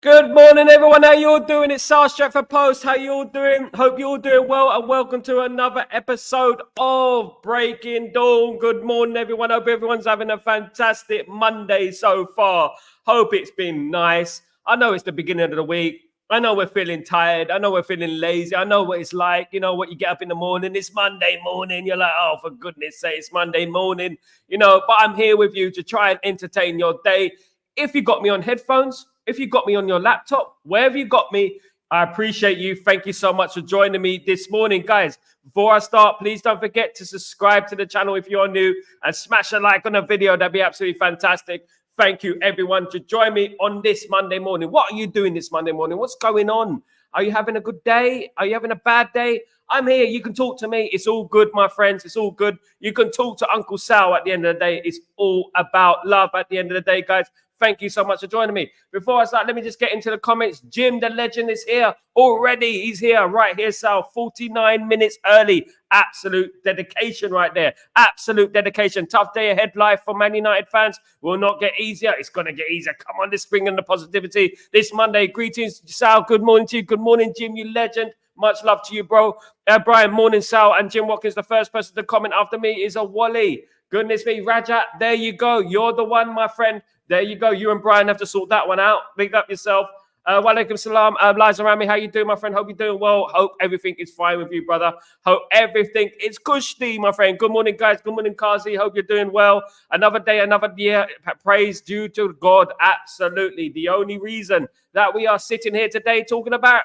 Good morning, everyone. How you all doing? It's Sal Stratford Post. How you all doing? Hope you all doing well, and welcome to another episode of Breaking Dawn. Good morning, everyone. Hope everyone's having a fantastic Monday so far. Hope it's been nice. I know it's the beginning of the week. I know we're feeling tired. I know we're feeling lazy. I know what it's like. You know what, you get up in the morning. It's Monday morning. You're like, oh, for goodness sake, it's Monday morning. But I'm here with you to try and entertain your day. If you got me on headphones, if you got me on your laptop, wherever you got me, I appreciate you. Thank you so much for joining me this morning. Guys, before I start, please don't forget to subscribe to the channel if you're new and smash a like on the video. That'd be absolutely fantastic. Thank you, everyone, to join me on this Monday morning. What are you doing this Monday morning? What's going on? Are you having a good day? Are you having a bad day? I'm here. You can talk to me. It's all good, my friends. It's all good. You can talk to Uncle Sal at the end of the day. It's all about love at the end of the day, guys. Thank you so much for joining me. Before I start, let me just get into the comments. Jim, the legend, is here already. He's here right here, Sal. 49 minutes early. Absolute dedication right there. Absolute dedication. Tough day ahead life for Man United fans. Will not get easier. It's going to get easier. Come on, let's bring in the positivity this Monday. Greetings, Sal. Good morning to you. Good morning, Jim, you legend. Much love to you, bro. Brian, morning, Sal. And Jim Watkins, the first person to comment after me is a Wally. Goodness me, Rajat, there you go. You're the one, my friend. There you go. You and Brian have to sort that one out. Big up yourself. Walaikum salam. Liza Rami, how you doing, my friend? Hope you're doing well. Hope everything is fine with you, brother. Hope everything is cushy, my friend. Good morning, guys. Good morning, Kazi. Hope you're doing well. Another day, another year. Praise due to God. Absolutely. The only reason that we are sitting here today talking about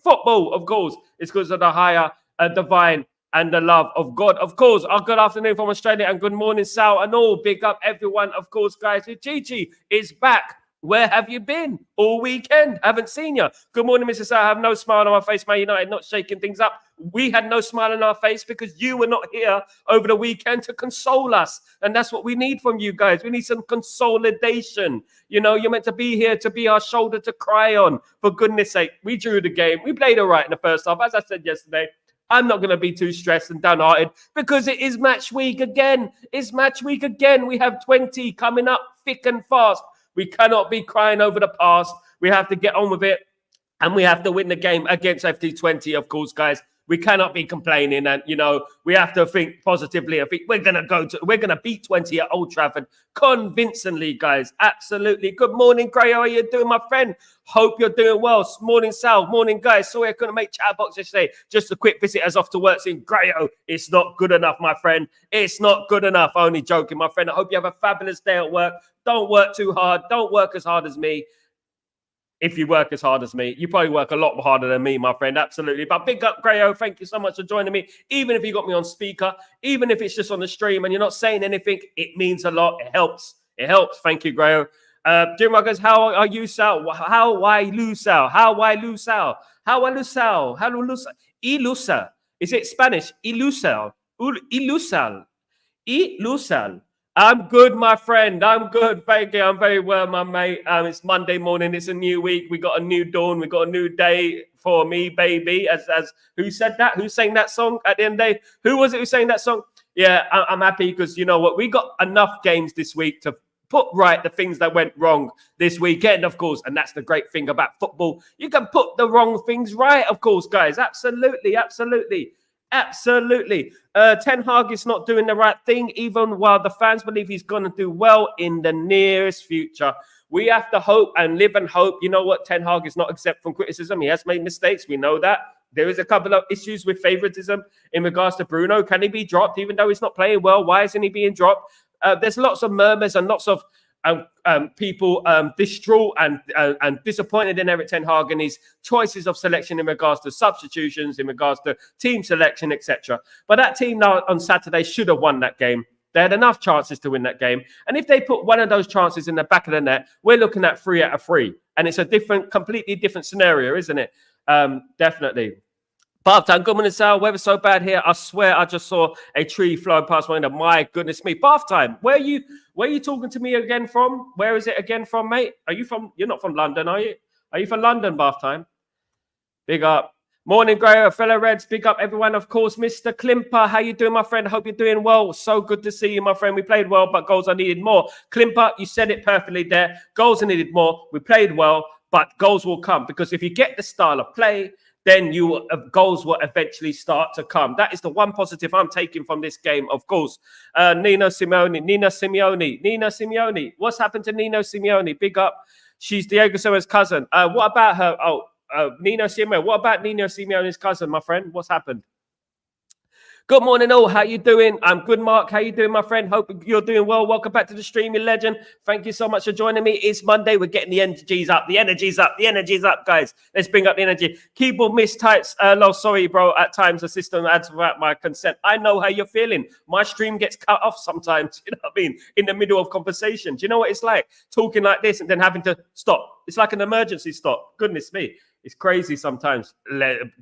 football, of course, is because of the higher divine and the love of God. Of course, good afternoon from Australia and good morning, Sal, and all. Big up everyone, of course, guys. Gigi is back. Where have you been all weekend? Haven't seen you. Good morning, Mr. Sal. I have no smile on my face, Man United not shaking things up. We had no smile on our face because you were not here over the weekend to console us. And that's what we need from you guys. We need some consolidation. You're meant to be here to be our shoulder to cry on. For goodness sake, we drew the game. We played all right in the first half. As I said yesterday, I'm not going to be too stressed and downhearted because it is match week again. It's match week again. We have 20 coming up thick and fast. We cannot be crying over the past. We have to get on with it, and we have to win the game against FT20, of course, guys. We cannot be complaining, and we have to think positively. I think we're gonna beat 20 at Old Trafford convincingly, guys. Absolutely. Good morning, Gray. How are you doing, my friend? Hope you're doing well. Morning, Sal. Morning, guys. Sorry I couldn't make chat box yesterday. Just a quick visit as off to work. Saying, Grayo, it's not good enough, my friend. It's not good enough. Only joking, my friend. I hope you have a fabulous day at work. Don't work too hard. Don't work as hard as me. If you work as hard as me, you probably work a lot harder than me, my friend. Absolutely. But big up, Grayo. Thank you so much for joining me. Even if you got me on speaker, even if it's just on the stream and you're not saying anything, it means a lot. It helps. It helps. Thank you, Grayo. Jim Ruggers, how are you, Sal? How I lose Sal? How I lose Sal? How I lose Sal? How lose Ilusa? Is it Spanish? Ilusal. Ilusal. Ilusal. I'm good, my friend. I'm good. Thank you. I'm very well, my mate. It's Monday morning. It's a new week. We got a new dawn. We got a new day for me, baby. As who said that? Who sang that song at the end of the day? Who was it who sang that song? Yeah, I'm happy because you know what? We got enough games this week to put right the things that went wrong this weekend, of course. And that's the great thing about football. You can put the wrong things right, of course, guys. Absolutely, absolutely. Absolutely. Ten Hag is not doing the right thing, even while the fans believe he's going to do well in the nearest future. We have to hope and live and hope. You know what? Ten Hag is not exempt from criticism. He has made mistakes. We know that. There is a couple of issues with favoritism in regards to Bruno. Can he be dropped even though he's not playing well? Why isn't he being dropped? There's lots of murmurs and lots of people distraught and disappointed in Erik ten Hag and his choices of selection in regards to substitutions, in regards to team selection, etc. But that team now on Saturday should have won that game. They had enough chances to win that game. And if they put one of those chances in the back of the net, we're looking at 3 out of 3. And it's a completely different scenario, isn't it? Definitely. Bath time, good morning, Sal. Weather's so bad here. I swear I just saw a tree flying past my window. My goodness me. Bath time. Where are you talking to me again from? Where is it again from, mate? Are you from? You're not from London, are you? Are you from London, Bath time? Big up. Morning, Gray, fellow Reds. Big up, everyone. Of course, Mr. Klimper. How you doing, my friend? Hope you're doing well. So good to see you, my friend. We played well, but goals are needed more. Klimper, you said it perfectly there. Goals are needed more. We played well, but goals will come, because if you get the style of play, then goals will eventually start to come. That is the one positive I'm taking from this game, of course. Nina Simeone. What's happened to Nino Simeone? Big up. She's Diego Simeone's cousin. What about her? Nino Simeone. What about Nino Simeone's cousin, my friend? What's happened? Good morning, all. How you doing? I'm good, Mark. How you doing, my friend? Hope you're doing well. Welcome back to the streaming legend. Thank you so much for joining me. It's Monday. We're getting the energies up. The energy's up. The energy's up, guys. Let's bring up the energy. Keyboard mistypes. Sorry, bro. At times, the system adds without my consent. I know how you're feeling. My stream gets cut off sometimes. You know what I mean? In the middle of conversation. Do you know what it's like? Talking like this and then having to stop. It's like an emergency stop. Goodness me. It's crazy sometimes.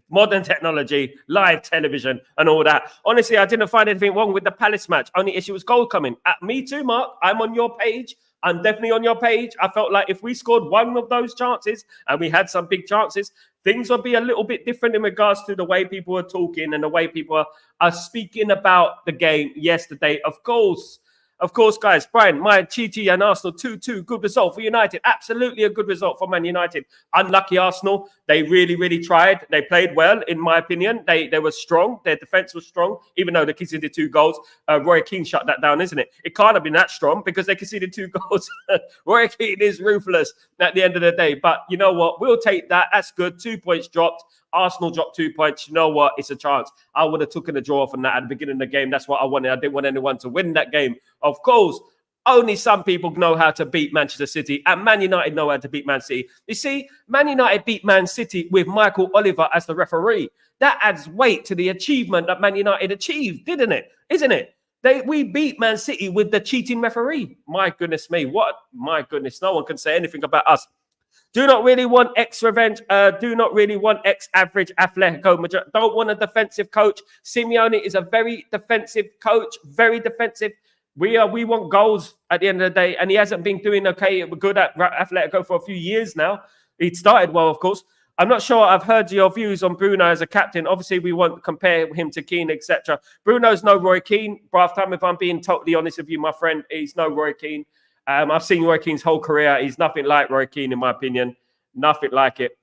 Modern technology, live television, and all that. Honestly, I didn't find anything wrong with the Palace match. Only issue was goal coming. Me too, Mark. I'm on your page. I'm definitely on your page. I felt like if we scored one of those chances, and we had some big chances, things would be a little bit different in regards to the way people are talking and the way people are speaking about the game yesterday. Of course, guys, Brian, my Chichi and Arsenal 2-2, good result for United. Absolutely a good result for Man United. Unlucky Arsenal. They really, really tried. They played well, in my opinion. They were strong. Their defense was strong, even though they conceded 2 goals. Roy Keane shut that down, isn't it? It can't have been that strong because they conceded 2 goals. Roy Keane is ruthless at the end of the day. But you know what? We'll take that. That's good. 2 points dropped. Arsenal dropped 2 points. You know what? It's a chance. I would have taken a draw from that at the beginning of the game. That's what I wanted. I didn't want anyone to win that game. Of course, only some people know how to beat Manchester City, and Man United know how to beat Man City. You see, Man United beat Man City with Michael Oliver as the referee. That adds weight to the achievement that Man United achieved, didn't it? Isn't it? We beat Man City with the cheating referee. My goodness me. What? My goodness. No one can say anything about us. Do not really want ex-revenge. Do not really want ex-average Atletico. Don't want a defensive coach. Simeone is a very defensive coach. Very defensive. We want goals at the end of the day. And he hasn't been doing good at Atletico for a few years now. He started well, of course. I'm not sure I've heard your views on Bruno as a captain. Obviously, we won't compare him to Keane, etc. Bruno's no Roy Keane. But if I'm being totally honest with you, my friend, he's no Roy Keane. I've seen Roy Keane's whole career. He's nothing like Roy Keane, in my opinion. Nothing like it.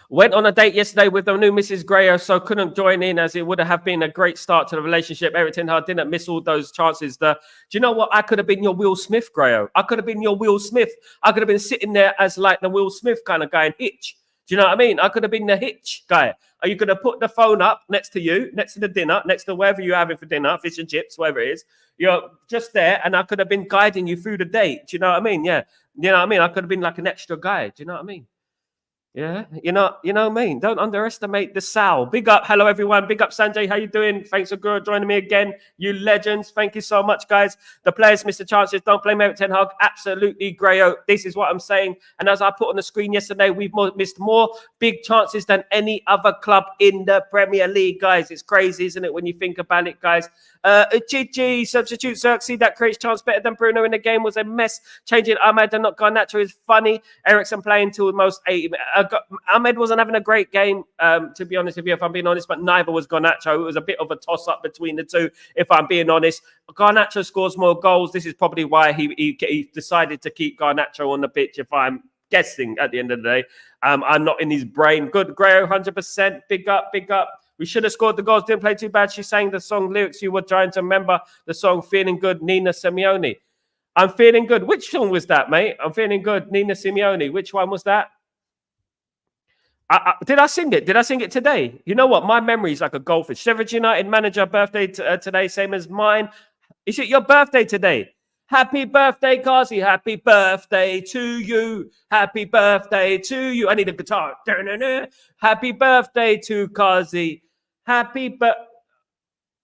Went on a date yesterday with the new Mrs. Grayo, so couldn't join in, as it would have been a great start to the relationship. Eric Ten Hag didn't miss all those chances. Do you know what? I could have been your Will Smith, Grayo. I could have been your Will Smith. I could have been sitting there as like the Will Smith kind of guy in Hitch. Do you know what I mean? I could have been the Hitch guy. Are you going to put the phone up next to you, next to the dinner, next to wherever you're having for dinner, fish and chips, whatever it is? You're just there, and I could have been guiding you through the date. Do you know what I mean? Yeah. You know what I mean? I could have been like an extra guy. Do you know what I mean? Yeah, you know what I mean? Don't underestimate the Sal. Big up. Hello, everyone. Big up, Sanjay. How you doing? Thanks for joining me again. You legends. Thank you so much, guys. The players miss the chances. Don't blame Eric Ten Hag. Absolutely, Grayo. This is what I'm saying. And as I put on the screen yesterday, we've missed more big chances than any other club in the Premier League, guys. It's crazy, isn't it, when you think about it, guys? Chichi, substitute Xerxes, that creates chance better than Bruno in the game, was a mess. Changing Ahmed and not Garnacho is funny. Eriksen playing till almost 80. Ahmed wasn't having a great game, to be honest with you, if I'm being honest, but neither was Garnacho. It was a bit of a toss-up between the two, if I'm being honest. Garnacho scores more goals. This is probably why he decided to keep Garnacho on the pitch, if I'm guessing at the end of the day. I'm not in his brain. Good, Grayo, 100%. Big up, big up. We should have scored the goals. Didn't play too bad. She sang the song lyrics. You were trying to remember the song Feeling Good, Nina Simeone. I'm feeling good. Which song was that, mate? I'm feeling good, Nina Simeone. Which one was that? Did I sing it? Did I sing it today? You know what? My memory is like a goldfish. Sheffield United manager birthday today, same as mine. Is it your birthday today? Happy birthday, Kazi. Happy birthday to you. Happy birthday to you. I need a guitar. Happy birthday to Kazi. Happy birthday.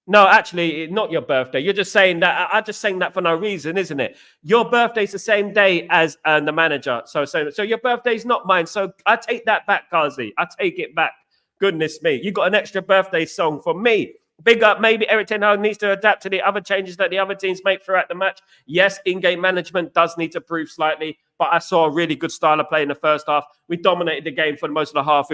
No, actually, not your birthday. You're just saying that. I just saying that for no reason, isn't it? Your birthday's the same day as the manager. So your birthday's not mine. So I take that back, Kazi. I take it back. Goodness me. You got an extra birthday song for me. Big up. Maybe Eric Ten Hag needs to adapt to the other changes that the other teams make throughout the match. Yes, in-game management does need to improve slightly, but I saw a really good style of play in the first half. We dominated the game for most of the half,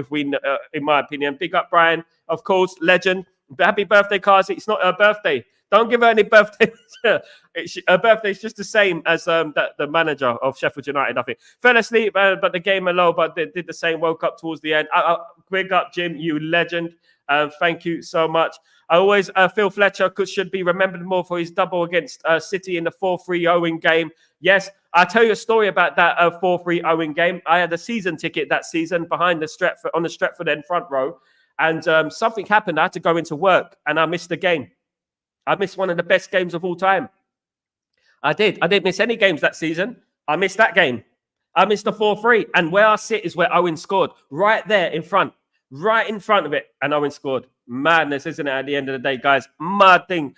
in my opinion. Big up, Brian. Of course, legend. Happy birthday, Kazi. It's not her birthday. Don't give her any birthday. Her birthday is just the same as the manager of Sheffield United, I think. Fell asleep, but the game alone, but they did the same. Woke up towards the end. Big up, Jim, you legend. Thank you so much. I always Phil Fletcher should be remembered more for his double against City in the 4-3 Owen game. Yes, I'll tell you a story about that 4-3 Owen game. I had a season ticket that season behind the Stretford on the Stretford end front row, and something happened. I had to go into work, and I missed the game. I missed one of the best games of all time. I didn't miss any games that season. I missed that game. I missed the 4-3, and where I sit is where Owen scored, right there in front of it, and Owen scored. Madness, isn't it, at the end of the day, guys? Mad thing.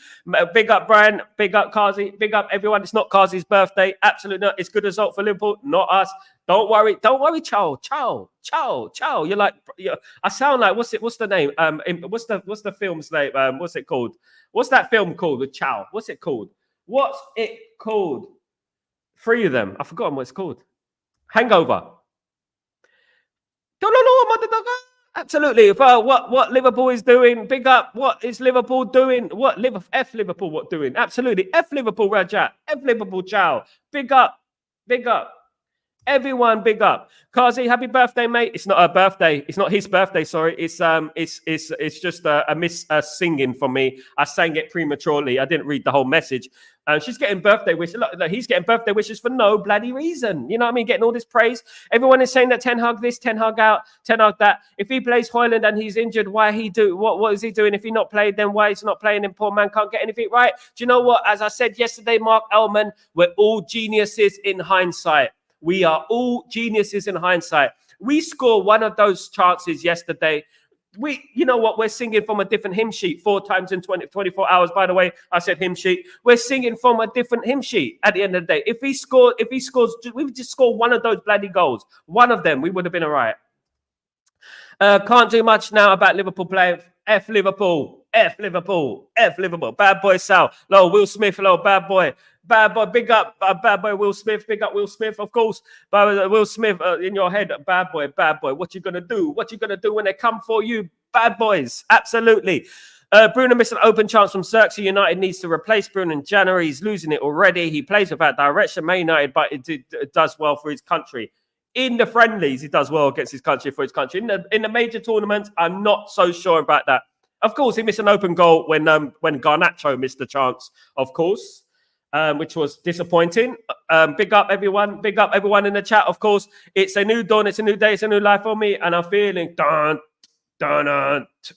Big up, Brian. Big up, Kazi. Big up, everyone. It's not Kazi's birthday. Absolutely not. It's good result for Liverpool, not us. Don't worry, Chow. You're like, I sound like, what's the name? What's the film's name? What's it called? What's that film called with Chow? What's it called? Three of them. I've forgotten what it's called. Hangover. Absolutely. What Liverpool is doing, big up. What is Liverpool doing? F Liverpool what doing? Absolutely. F Liverpool, Rajat. F Liverpool, Chow. Big up. Everyone, big up. Kazi, happy birthday, mate. It's not her birthday. It's not his birthday, sorry. It's just a miss singing for me. I sang it prematurely. I didn't read the whole message. She's getting birthday wishes. Look, he's getting birthday wishes for no bloody reason. You know what I mean? Getting all this praise. Everyone is saying that Ten Hag this, Ten Hag out, Ten Hag that. If he plays Højlund and he's injured, why he do? What is he doing? If he not played, then why he's not playing? And poor man can't get anything right. Do you know what? As I said yesterday, Mark Ellman, we're all geniuses in hindsight. We are all geniuses in hindsight. We scored one of those chances yesterday. You know what? We're singing from a different hymn sheet 4 times in 24 hours. By the way, I said hymn sheet. We're singing from a different hymn sheet at the end of the day. If he scores, we would just score one of those bloody goals. One of them, we would have been all right. Can't do much now about Liverpool playing. F Liverpool. Bad boy Sal. Hello, Will Smith. Hello, bad boy. Big up, bad boy Will Smith. Big up Will Smith, of course. Will Smith in your head, bad boy. What you gonna do? What you gonna do when they come for you, bad boys? Absolutely. Bruno missed an open chance from Xerxes. United needs to replace Bruno in January. He's losing it already. He plays without direction. Man United, but it does well for his country. In the friendlies, he does well against his country for his country. In the major tournaments, I'm not so sure about that. Of course, he missed an open goal when Garnacho missed the chance, of course. Which was disappointing. Big up everyone in the chat. Of course, it's a new dawn, it's a new day, it's a new life for me, and I'm feeling dun.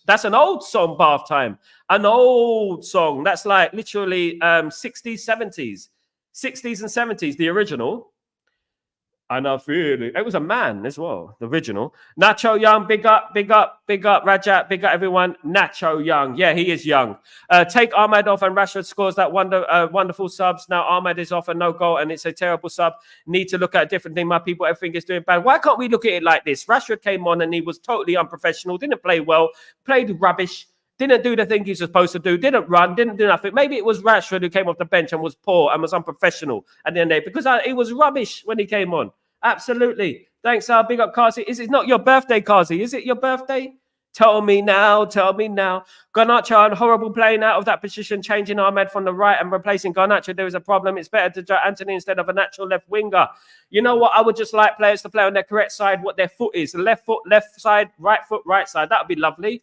That's an old song, bath time. An old song. That's like literally 60s, 70s, 60s and 70s. The original. And I feel it. It was a man as well, the original. Nacho Young, big up, Rajat, big up everyone. Nacho Young, yeah, he is young. Take Ahmad off and Rashford scores that wonderful subs. Now Ahmad is off and no goal and it's a terrible sub. Need to look at a different thing. My people, everything is doing bad. Why can't we look at it like this? Rashford came on and he was totally unprofessional, didn't play well, played rubbish. Didn't do the thing he's supposed to do. Didn't run. Didn't do nothing. Maybe it was Rashford who came off the bench and was poor and was unprofessional at the end of the day because it was rubbish when he came on. Absolutely. Thanks, big up, Kazi. Is it not your birthday, Kazi? Is it your birthday? Tell me now. Garnacho on horrible playing out of that position, changing Ahmed from the right and replacing Garnacho. There is a problem. It's better to do Anthony instead of a natural left winger. You know what? I would just like players to play on their correct side, what their foot is. The left foot, left side, right foot, right side. That would be lovely.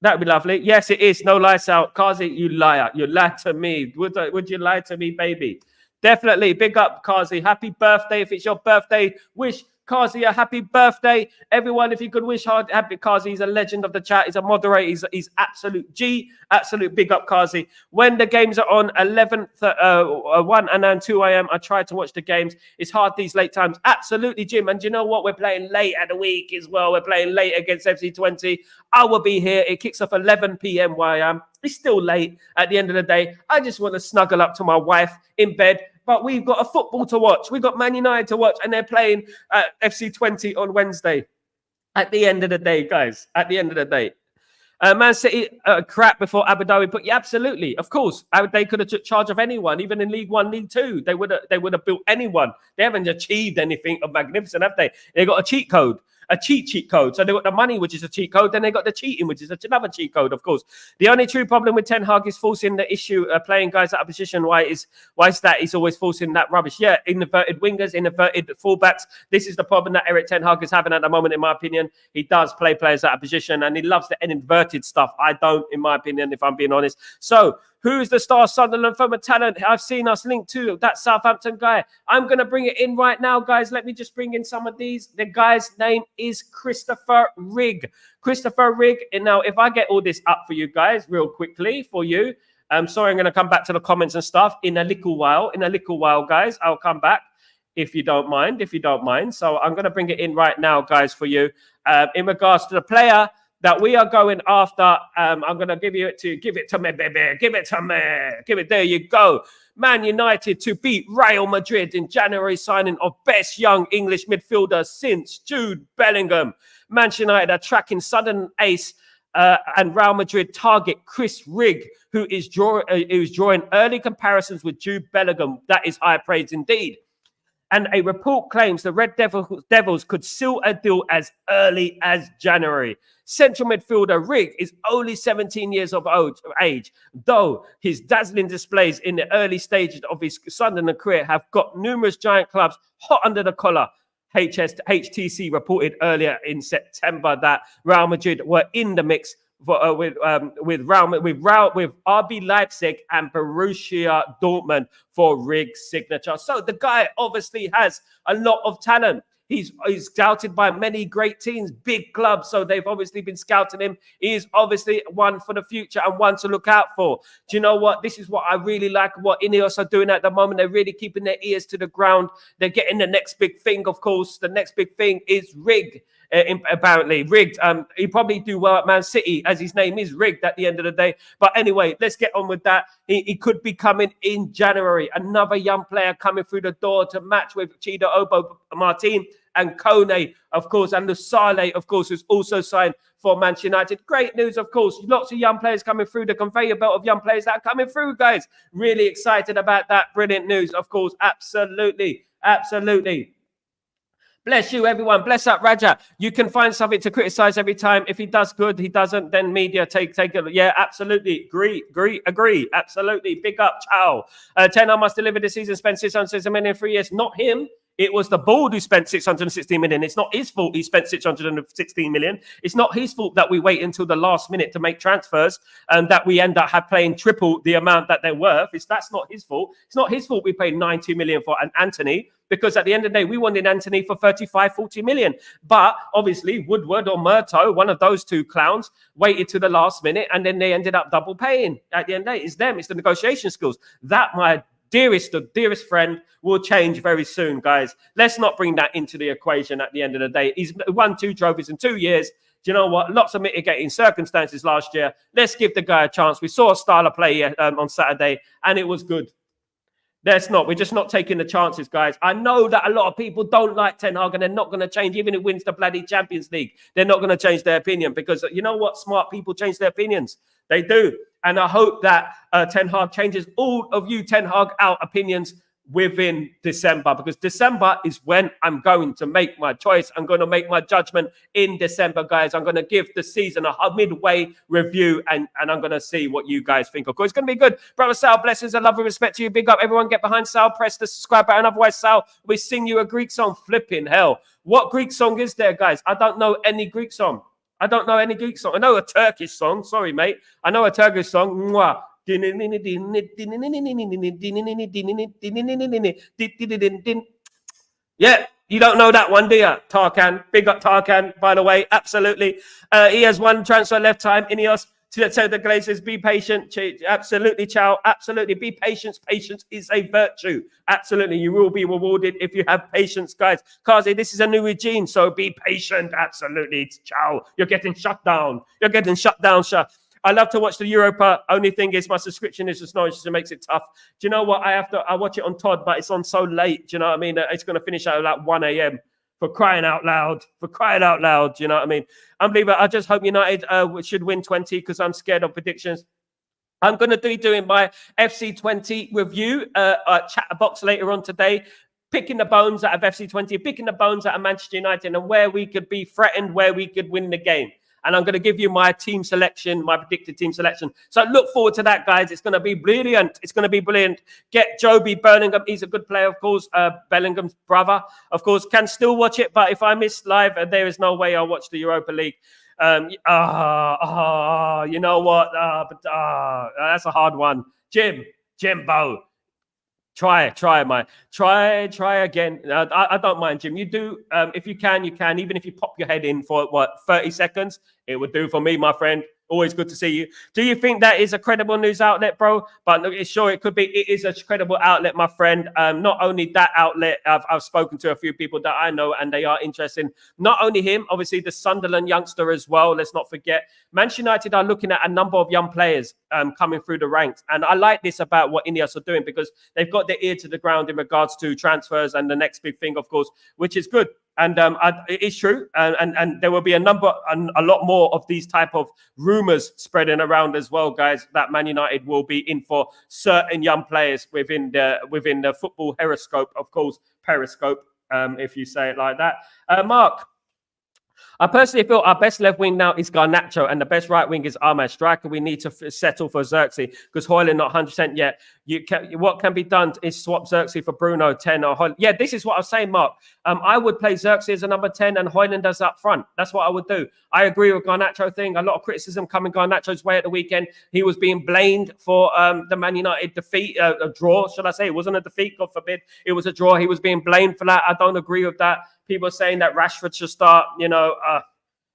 Yes, it is. No lies out. Kazi, you liar. You lied to me. Would you lie to me, baby? Definitely. Big up, Kazi. Happy birthday. If it's your birthday, wish Kazi a happy birthday. Everyone, if you could wish happy Kazi. He's a legend of the chat. He's a moderator. He's absolute G. Absolute big up, Kazi. When the games are on 1 and then 2 a.m., I try to watch the games. It's hard these late times. Absolutely, Jim. And you know what? We're playing late at the week as well. We're playing late against FC20. I will be here. It kicks off 11 p.m. where I am. It's still late at the end of the day. I just want to snuggle up to my wife in bed. But we've got a football to watch. We've got Man United to watch. And they're playing FC20 on Wednesday. At the end of the day, guys. At the end of the day. Man City crap before Abu Dhabi. But yeah, absolutely. Of course. They could have took charge of anyone. Even in League 1, League 2. They would have built anyone. They haven't achieved anything of magnificent, have they? They got a cheat code. a cheat code. So they got the money, which is a cheat code. Then they got the cheating, which is another cheat code, of course. The only true problem with Ten Hag is forcing the issue, playing guys out of position. Why is that? He's always forcing that rubbish. Yeah, inverted wingers, inverted fullbacks. This is the problem that Erik Ten Hag is having at the moment, in my opinion. He does play players out of position, and he loves the inverted stuff. I don't, in my opinion, if I'm being honest. So, who's the star Sunderland from a talent I've seen us linked to? That Southampton guy. I'm going to bring it in right now, guys. Let me just bring in some of these. The guy's name is Christopher Rigg. Christopher Rigg. And now, if I get all this up for you guys real quickly for you. I'm sorry, I'm going to come back to the comments and stuff in a little while. In a little while, guys. I'll come back if you don't mind. So I'm going to bring it in right now, guys, for you. In regards to the player that we are going after, I'm going to give it to me, baby. Give it to me. There you go. Man United to beat Real Madrid in January, signing of best young English midfielder since Jude Bellingham. Manchester United are tracking Sunderland ace and Real Madrid target Chris Rigg, who is drawing early comparisons with Jude Bellingham. That is high praise indeed. And a report claims the Red Devils could seal a deal as early as January. Central midfielder Rigg is only 17 years of age, though his dazzling displays in the early stages of his Sunderland career have got numerous giant clubs hot under the collar. HTC reported earlier in September that Real Madrid were in the mix with RB Leipzig and Borussia Dortmund for Rigg's signature. So the guy obviously has a lot of talent. He's scouted by many great teams, big clubs, so they've obviously been scouting him. He is obviously one for the future and one to look out for. Do you know what? This is what I really like what Ineos are doing at the moment. They're really keeping their ears to the ground. They're getting the next big thing, of course. The next big thing is Rigg. Apparently rigged. He probably do well at Man City, as his name is rigged at the end of the day. But anyway, let's get on with that. He could be coming in January. Another young player coming through the door to match with Chido Obo Martin and Kone, of course, and Lusale, of course, who's also signed for Manchester United. Great news, of course. Lots of young players coming through, the conveyor belt of young players that are coming through, guys. Really excited about that. Brilliant news, of course. Absolutely. Bless you, everyone. Bless up, Raja. You can find something to criticize every time. If he does good, he doesn't, then media take it. Yeah, absolutely. Agree. Absolutely. Big up. Ciao. Ten Hag must deliver this season, spend 660 million in 3 years. Not him. It was the board who spent 616 million. It's not his fault he spent 616 million. It's not his fault that we wait until the last minute to make transfers and that we end up paying triple the amount that they're worth. That's not his fault. It's not his fault we paid 90 million for an Anthony, because at the end of the day, we wanted Anthony for 35, 40 million. But obviously, Woodward or Murto, one of those two clowns, waited to the last minute and then they ended up double paying. At the end of the day, it's them. It's the negotiation skills. That, my dearest friend, will change very soon, guys. Let's not bring that into the equation at the end of the day. He's won 2 trophies in 2 years. Do you know what? Lots of mitigating circumstances last year. Let's give the guy a chance. We saw a style of play on Saturday, and it was good. We're just not taking the chances, guys. I know that a lot of people don't like Ten Hag and they're not going to change, even if he wins the bloody Champions League. They're not going to change their opinion because you know what? Smart people change their opinions. They do. And I hope that Ten Hag changes all of you Ten Hag out opinions within December, because December is when I'm going to make my choice. I'm going to make my judgment in December, guys. I'm going to give the season a midway review and I'm going to see what you guys think. Of course, it's going to be good. Brother Sal, blessings and love and respect to you. Big up. Everyone get behind Sal. Press the subscribe button. Otherwise, Sal, we sing you a Greek song. Flipping hell. What Greek song is there, guys? I don't know any Greek song. I know a Turkish song. Sorry, mate. I know a Turkish song. Mwah. Yeah, you don't know that one, do you? Tarkan, big up Tarkan, by the way, absolutely. He has one transfer left time. Ineos to the Glazers, be patient. Absolutely, Chow. Absolutely, be patient. Patience is a virtue. Absolutely, you will be rewarded if you have patience, guys. Kazi, this is a new regime, so be patient. Absolutely, Chow. You're getting shut down. Sha. I love to watch the Europa. Only thing is my subscription is just Norwich, so it makes it tough. Do you know what? I watch it on Todd, but it's on so late. Do you know what I mean? It's going to finish at like 1 a.m. For crying out loud. Do you know what I mean? Unbelievable. I just hope United should win 20 because I'm scared of predictions. I'm going to be doing my FC20 review chat box later on today. picking the bones out of FC20, picking the bones out of Manchester United, and where we could be threatened, where we could win the game. And I'm going to give you my team selection, my predicted team selection. So look forward to that, guys. It's going to be brilliant. It's going to be brilliant. Get Joby Bellingham. He's a good player, of course. Bellingham's brother, of course, can still watch it. But if I miss live, there is no way I'll watch the Europa League. You know what? That's a hard one. Jimbo. Try again. I don't mind, Jim. You do, if you can, even if you pop your head in for 30 seconds, it would do for me, my friend. Always good to see you. Do you think that is a credible news outlet, bro? But sure, it could be. It is a credible outlet, my friend. Not only that outlet, I've spoken to a few people that I know, and they are interested in not only him, obviously the Sunderland youngster as well. Let's not forget, Manchester United are looking at a number of young players coming through the ranks, and I like this about what Ineos are doing because they've got their ear to the ground in regards to transfers and the next big thing, of course, which is good. And it is true, and there will be a lot more of these type of rumors spreading around as well, guys. That Man United will be in for certain young players within the football horoscope, of course, periscope, if you say it like that. Mark. I personally feel our best left wing now is Garnacho and the best right wing is Ahmad. Striker, we need to settle for Xerxes because Højlund not 100% yet. What can be done is swap Xerxes for Bruno 10 or Højlund. Yeah, this is what I was saying, Mark. I would play Xerxes as a number 10 and Højlund as up front. That's what I would do. I agree with Garnacho thing. A lot of criticism coming Garnacho's way at the weekend. He was being blamed for the Man United defeat, a draw, should I say. It wasn't a defeat, God forbid. It was a draw. He was being blamed for that. I don't agree with that. People are saying that Rashford should start,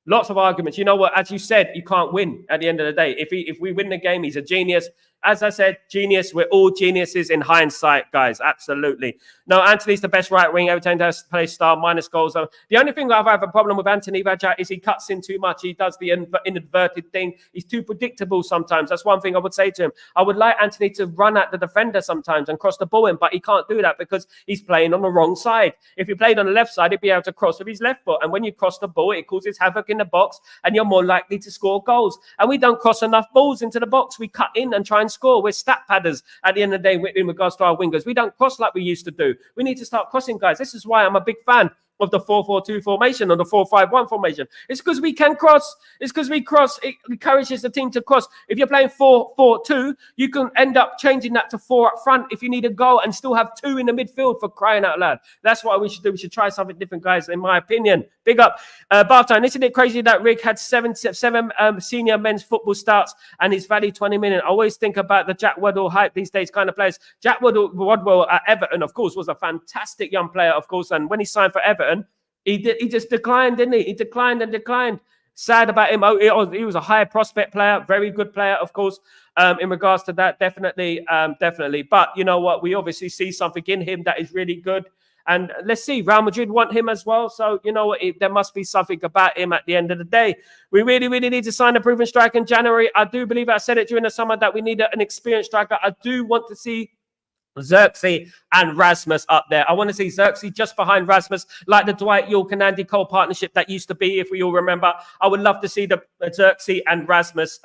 lots of arguments. You know what? As you said, you can't win at the end of the day. If we win the game, he's a genius. As I said, genius. We're all geniuses in hindsight, guys. Absolutely. No, Anthony's the best right wing. Every time he has to play star, minus goals. The only thing I have a problem with Anthony Vajat is he cuts in too much. He does the inadverted thing. He's too predictable sometimes. That's one thing I would say to him. I would like Anthony to run at the defender sometimes and cross the ball in, but he can't do that because he's playing on the wrong side. If he played on the left side, he'd be able to cross with his left foot. And when you cross the ball, it causes havoc in the box and you're more likely to score goals. And we don't cross enough balls into the box. We cut in and try and score. We're stat padders at the end of the day in regards to our wingers. We don't cross like we used to do. We need to start crossing, guys. This is why I'm a big fan of the 4-4-2 formation or the 4-5-1 formation. It's because we can cross. It's because we cross. It encourages the team to cross. If you're playing 4-4-2, you can end up changing that to 4 up front if you need a goal and still have 2 in the midfield, for crying out loud. That's what we should do. We should try something different, guys, in my opinion. Big up. Bath time. Isn't it crazy that Rick had seven senior men's football starts and he's valued 20 million? I always think about the Jack Waddle hype these days kind of players. Jack Waddle at Everton, of course, was a fantastic young player, of course, and when he signed for Everton, he just declined, didn't he? He declined and declined. Sad about him. He was a high prospect player, very good player, of course, in regards to that, definitely. But you know what? We obviously see something in him that is really good. And let's see, Real Madrid want him as well. So, you know what? There must be something about him at the end of the day. We really, really need to sign a proven striker in January. I do believe I said it during the summer that we need an experienced striker. I do want to see Xerxes and Rasmus up there. I want to see Xerxes just behind Rasmus, like the Dwight York and Andy Cole partnership that used to be, if we all remember. I would love to see the Xerxes and Rasmus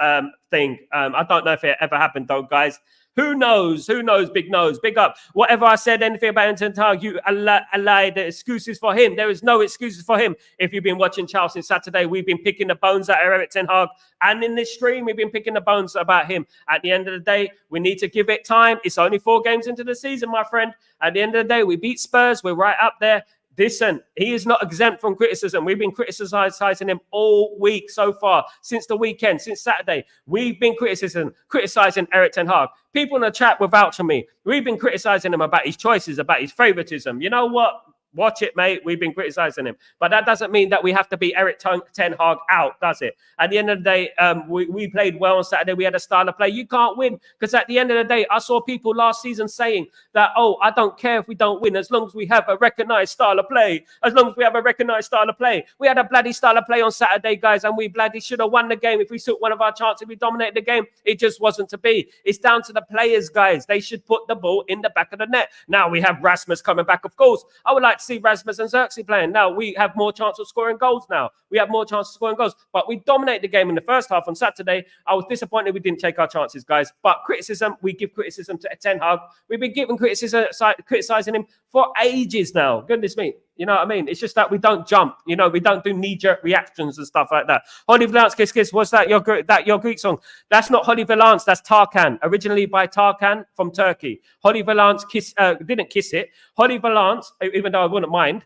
thing. I don't know if it ever happened though, guys. Who knows? Who knows? Big nose. Big up. Whatever I said, anything about Ten Hag, you allied the excuses for him. There is no excuses for him. If you've been watching Chelsea Saturday, we've been picking the bones out of Erik Ten Hag. And in this stream, we've been picking the bones about him. At the end of the day, we need to give it time. It's only 4 games into the season, my friend. At the end of the day, we beat Spurs. We're right up there. Listen, he is not exempt from criticism. We've been criticizing him all week so far, since the weekend, since Saturday. We've been criticizing Erik Ten Hag. People in the chat will vouch for me. We've been criticizing him about his choices, about his favoritism. You know what? Watch it, mate. We've been criticizing him. But that doesn't mean that we have to be Erik Ten Hag out, does it? At the end of the day, we played well on Saturday. We had a style of play. You can't win. Because at the end of the day, I saw people last season saying that, oh, I don't care if we don't win as long as we have a recognized style of play. As long as we have a recognized style of play. We had a bloody style of play on Saturday, guys, and we bloody should have won the game. If we took one of our chances, we dominated the game. It just wasn't to be. It's down to the players, guys. They should put the ball in the back of the net. Now we have Rasmus coming back, of course. I would like to see Rasmus and Xerxes playing. Now we have more chance of scoring goals now. We have more chance of scoring goals. But we dominated the game in the first half on Saturday. I was disappointed we didn't take our chances, guys. But criticism, we give criticism to Ten Hag. We've been giving criticizing him for ages now. Goodness me. You know what I mean? It's just that we don't jump. You know, we don't do knee-jerk reactions and stuff like that. Holly Valance, Kiss Kiss, was that your Greek song? That's not Holly Valance, that's Tarkan. Originally by Tarkan from Turkey. Holly Valance didn't kiss it. Holly Valance, even though I wouldn't mind,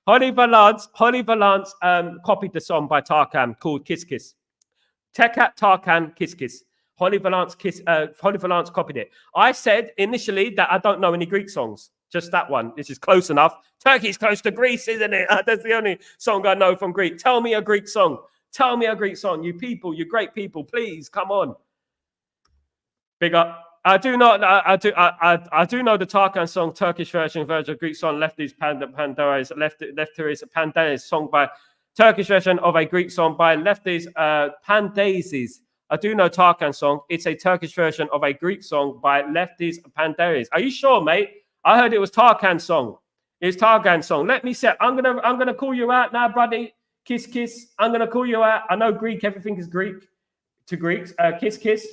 Holly Valance copied the song by Tarkan called Kiss Kiss. Tekat Tarkan Kiss Kiss. Holly Valance copied it. I said initially that I don't know any Greek songs. Just that one. This is close enough. Turkey's close to Greece, isn't it? That's the only song I know from Greek. Tell me a Greek song. Tell me a Greek song. You people, you great people, please come on. Big up. I do know the Tarkan song, Turkish version of Greek song, Lefty's Pandaris, Lefty's Pandaris, song by Turkish version of a Greek song by Lefty's Pandaisies. I do know Tarkan song. It's a Turkish version of a Greek song by Lefty's Pandaris. Are you sure, mate? I heard it was Tarkan's song. It's Tarkan's song. Let me say, I'm gonna call you out now, buddy. Kiss kiss. I'm gonna call you out. I know Greek. Everything is Greek to Greeks. Kiss kiss.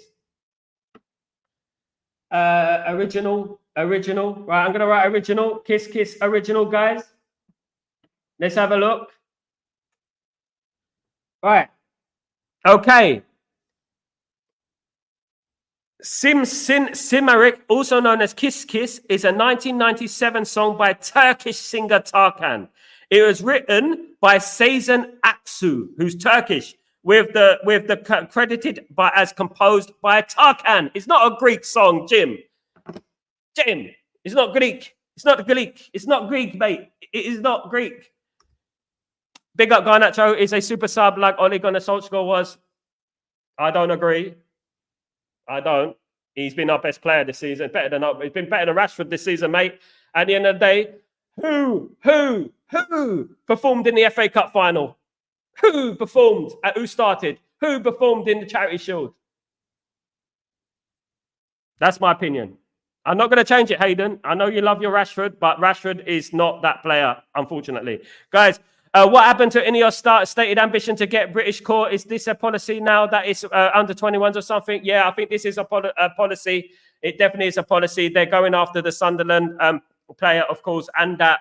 Original. Right, I'm gonna write original. Kiss kiss. Original, guys. Let's have a look. Right. Okay. Simarik, also known as Kiss Kiss, is a 1997 song by Turkish singer Tarkan. It was written by Sezen Aksu, who's Turkish, with the credited by as composed by Tarkan. It's not a Greek song, Jim. It's not Greek. It's not Greek. It's not Greek, mate. It is not Greek. Big up Garnacho is a super sub like Ole Gunnar Solskjaer was. I don't agree. I don't. He's been our best player this season. He's been better than Rashford this season, mate. At the end of the day, who performed in the FA Cup final? Who performed? Who started? Who performed in the Charity Shield? That's my opinion. I'm not going to change it, Hayden. I know you love your Rashford, but Rashford is not that player, unfortunately. Guys, what happened to Ineos' stated ambition to get British court? Is this a policy now that it's under 21s or something? Yeah, I think this is a policy. It definitely is a policy. They're going after the Sunderland player, of course, and that,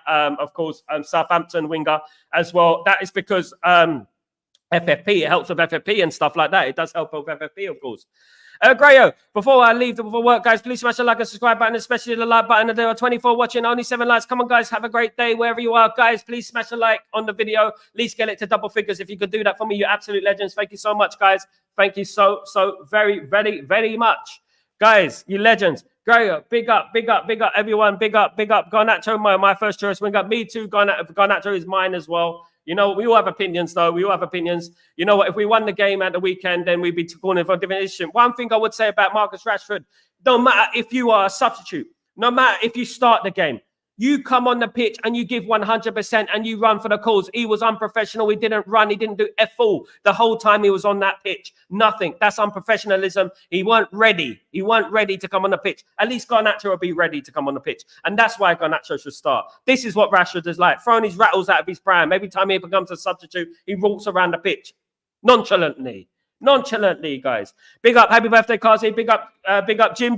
Southampton winger as well. That is because FFP, it helps with FFP and stuff like that. It does help with FFP, of course. Grayo, before I leave for work, guys, please smash the like and subscribe button, especially the like button. There are 24 watching, only 7 likes. Come on, guys, have a great day wherever you are. Guys, please smash a like on the video. At least get it to double figures. If you could do that for me, you're absolute legends. Thank you so much, guys. Thank you so very, very, very much. Guys, you legends. Grayo, big up, everyone. Big up. Garnacho, my first choice winger. Me too, Garnacho is mine as well. You know, we all have opinions, though. We all have opinions. You know what? If we won the game at the weekend, then we'd be calling for a different issue. One thing I would say about Marcus Rashford, no matter if you are a substitute, no matter if you start the game, you come on the pitch and you give 100% and you run for the cause. He was unprofessional. He didn't run. He didn't do F all the whole time he was on that pitch. Nothing. That's unprofessionalism. He weren't ready. He weren't ready to come on the pitch. At least Garnacho will be ready to come on the pitch. And that's why Garnacho should start. This is what Rashford is like. Throwing his rattles out of his pram. Every time he becomes a substitute, he walks around the pitch. Nonchalantly, guys. Big up, happy birthday, Kazi. Big up, Jim.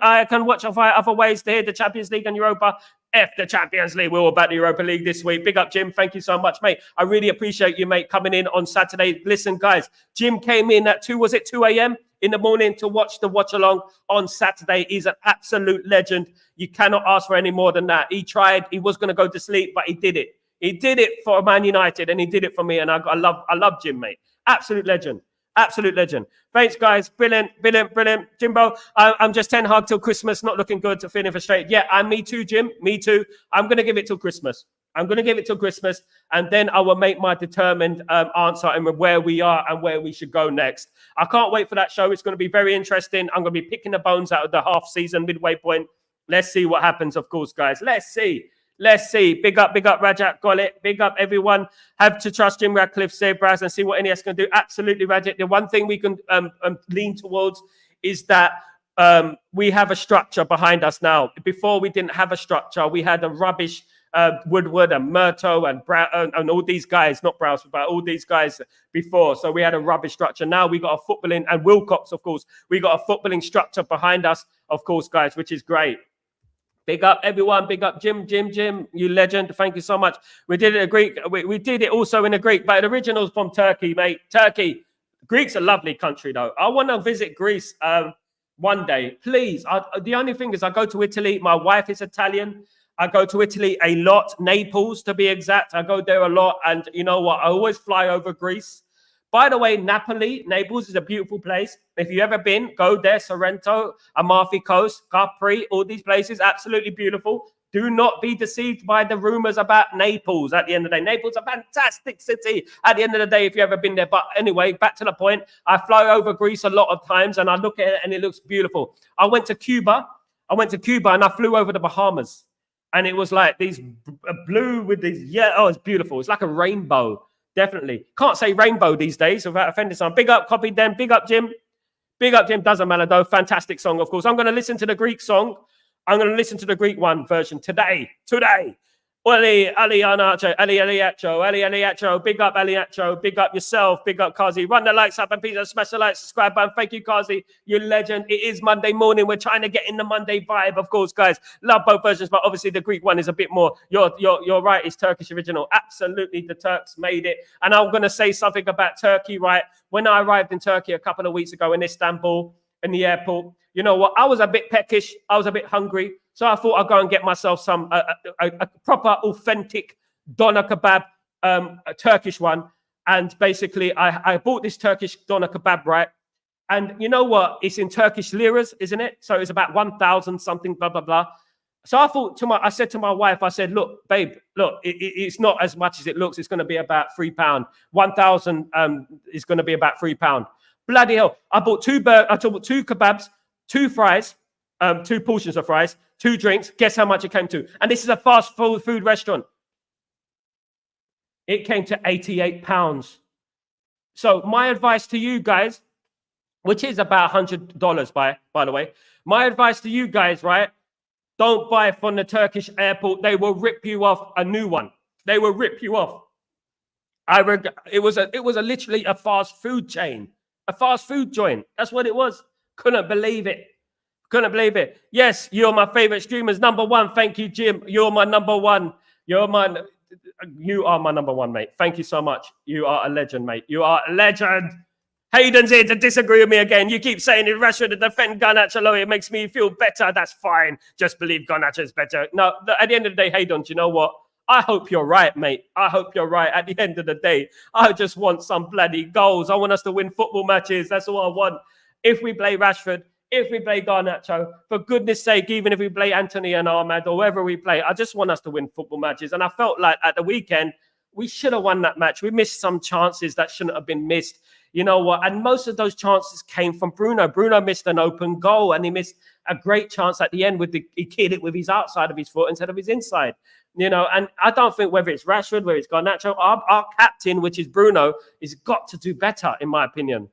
I can watch other ways to hear the Champions League and Europa. F the Champions League. We're all about the Europa League this week. Big up, Jim. Thank you so much, mate. I really appreciate you, mate, coming in on Saturday. Listen, guys, Jim came in at 2 a.m. in the morning to watch the watch along on Saturday. He's an absolute legend. You cannot ask for any more than that. He tried. He was going to go to sleep, but he did it. He did it for Man United, and he did it for me. And I love Jim, mate. Absolute legend. Thanks, guys. Brilliant. Jimbo, I'm just 10 hard till Christmas. Not looking good to feeling frustrated. Yeah, and me too, Jim. Me too. I'm going to give it till Christmas. And then I will make my determined answer and where we are and where we should go next. I can't wait for that show. It's going to be very interesting. I'm going to be picking the bones out of the half-season midway point. Let's see what happens, of course, guys. Let's see. Big up, Rajat. Got it. Big up, everyone. Have to trust Jim Radcliffe, Zebras, and see what NES can do. Absolutely, Rajat. The one thing we can lean towards is that we have a structure behind us now. Before we didn't have a structure. We had a rubbish Woodward and Murto and all these guys, not Browse, but all these guys before. So we had a rubbish structure. Now we got a footballing, and Wilcox, of course, we got a footballing structure behind us, of course, guys, which is great. Big up everyone. Big up Jim, you legend. Thank you so much. We did it in Greek. We did it also in a Greek, but the original's from Turkey, mate. Turkey. Greek's a lovely country, though. I want to visit Greece one day, please. The only thing is I go to Italy. My wife is Italian. I go to Italy a lot. Naples, to be exact. I go there a lot. And you know what? I always fly over Greece. By the way, Naples is a beautiful place. If you've ever been, go there. Sorrento, Amalfi Coast, Capri, all these places, absolutely beautiful. Do not be deceived by the rumors about Naples at the end of the day. Naples is a fantastic city at the end of the day if you've ever been there. But anyway, back to the point. I fly over Greece a lot of times and I look at it and it looks beautiful. I went to Cuba and I flew over the Bahamas. And it was like these blue with these, it's beautiful. It's like a rainbow. Definitely. Can't say rainbow these days without offending someone. Big up, copied them. Big up, Jim. Big up, Jim. Doesn't matter, though. Fantastic song, of course. I'm going to listen to the Greek song. I'm going to listen to the Greek one version today. Ali Aliacho. Big up, Aliacho. Big up yourself. Big up, Kazi. Run the likes up and please smash the like, subscribe button. Thank you, Kazi. You legend. It is Monday morning. We're trying to get in the Monday vibe, of course, guys. Love both versions, but obviously the Greek one is a bit more. You're right. It's Turkish original. Absolutely, the Turks made it. And I'm going to say something about Turkey, right? When I arrived in Turkey a couple of weeks ago in Istanbul, in the airport, you know what? I was a bit peckish. I was a bit hungry. So I thought I'd go and get myself some a proper, authentic doner kebab, a Turkish one. And basically, I bought this Turkish doner kebab, right? And you know what? It's in Turkish liras, isn't it? So it's about 1,000 something, blah, blah, blah. So I said to my wife, I said, look, babe, look, it's not as much as it looks. It's going to be about £3. 1,000 is going to be about £3. Bloody hell. I bought two kebabs, 2 fries, 2 portions of fries, 2 drinks. Guess how much it came to? And this is a fast food restaurant. It came to £88. So my advice to you guys, which is about $100 by the way, my advice to you guys, right? Don't buy from the Turkish airport. They will rip you off a new one. They will rip you off. It was literally a fast food chain, a fast food joint. That's what it was. Couldn't believe it. Couldn't believe it. Yes, you're my favorite streamers. Number one. Thank you, Jim. You're my number one. You are my number one, mate. Thank you so much. You are a legend, mate. You are a legend. Hayden's here to disagree with me again. You keep saying it's Rashford to defend Garnacho. It makes me feel better. That's fine. Just believe Garnacho is better. No, at the end of the day, Hayden, do you know what? I hope you're right, mate. I hope you're right. At the end of the day, I just want some bloody goals. I want us to win football matches. That's all I want. If we play Rashford, if we play Garnacho, for goodness sake, even if we play Anthony and Ahmad or whoever we play, I just want us to win football matches. And I felt like at the weekend, we should have won that match. We missed some chances that shouldn't have been missed. You know what? And most of those chances came from Bruno. Bruno missed an open goal and he missed a great chance at the end he killed it with his outside of his foot instead of his inside. You know, and I don't think whether it's Rashford, whether it's Garnacho, our captain, which is Bruno, has got to do better, in my opinion.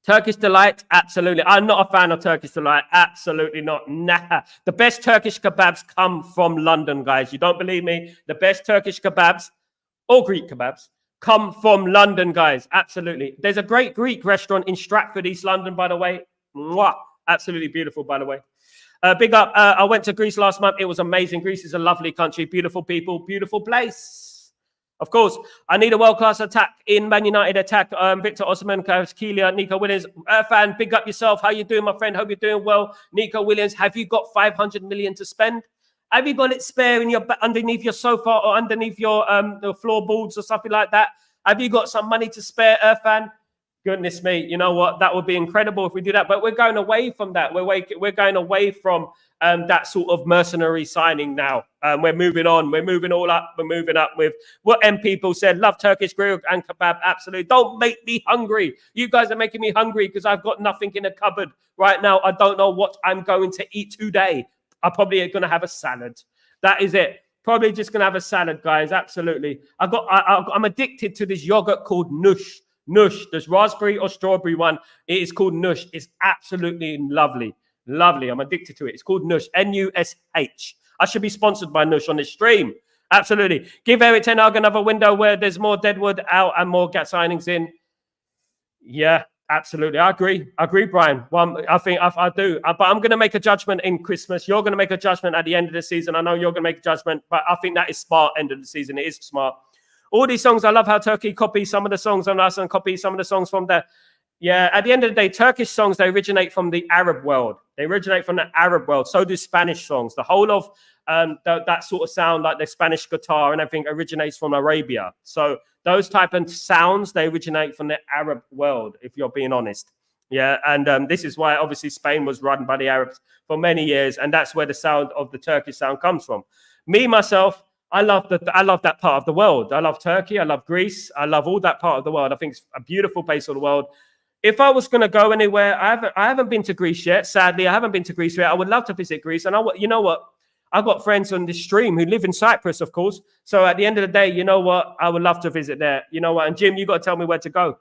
Turkish Delight, absolutely. I'm not a fan of Turkish Delight. Absolutely not. Nah. The best Turkish kebabs come from London, guys. You don't believe me? The best Turkish kebabs or Greek kebabs come from London, guys. Absolutely. There's a great Greek restaurant in Stratford, East London, by the way. Mwah. Absolutely beautiful, by the way. Big up. I went to Greece last month. It was amazing. Greece is a lovely country. Beautiful people. Beautiful place. Of course, I need a world-class attack in Man United attack. Victor Osimhen, Kvaratskhelia, Nico Williams. Fan, big up yourself. How you doing, my friend? Hope you're doing well. Nico Williams, have you got 500 million to spend? Have you got it spare in underneath your sofa or underneath your floorboards or something like that? Have you got some money to spare, Fan? Goodness me, you know what? That would be incredible if we do that. But we're going away from that. We're going away from that sort of mercenary signing now. We're moving on. We're moving all up. We're moving up with what M people said. Love Turkish grill and kebab. Absolutely. Don't make me hungry. You guys are making me hungry because I've got nothing in the cupboard right now. I don't know what I'm going to eat today. I'm probably going to have a salad. That is it. Probably just going to have a salad, guys. Absolutely. I'm addicted to this yogurt called Nush. Nush. There's raspberry or strawberry one. It is called Nush. It's absolutely lovely. Lovely. I'm addicted to it. It's called Nush. Nush. I should be sponsored by Nush on this stream. Absolutely. Give Eric Ten Hag another window where there's more Deadwood out and more gas signings in. Yeah, absolutely. I agree, Brian. Well, I think I do. But I'm going to make a judgment in Christmas. You're going to make a judgment at the end of the season. I know you're going to make a judgment, but I think that is smart end of the season. It is smart. All these songs, I love how Turkey copies some of the songs on us and copies some of the songs from the... Yeah, at the end of the day, Turkish songs, they originate from the Arab world. They originate from the Arab world. So do Spanish songs. The whole of that sort of sound, like the Spanish guitar and everything, originates from Arabia. So those type of sounds, they originate from the Arab world, if you're being honest. Yeah, and this is why, obviously, Spain was run by the Arabs for many years, and that's where the sound of the Turkish sound comes from. Me, myself, I love that part of the world. I love Turkey. I love Greece. I love all that part of the world. I think it's a beautiful place of the world. If I was going to go anywhere, I haven't been to Greece yet. Sadly, I haven't been to Greece yet. I would love to visit Greece. And you know what? I've got friends on this stream who live in Cyprus, of course. So at the end of the day, you know what? I would love to visit there. You know what? And Jim, you got to tell me where to go.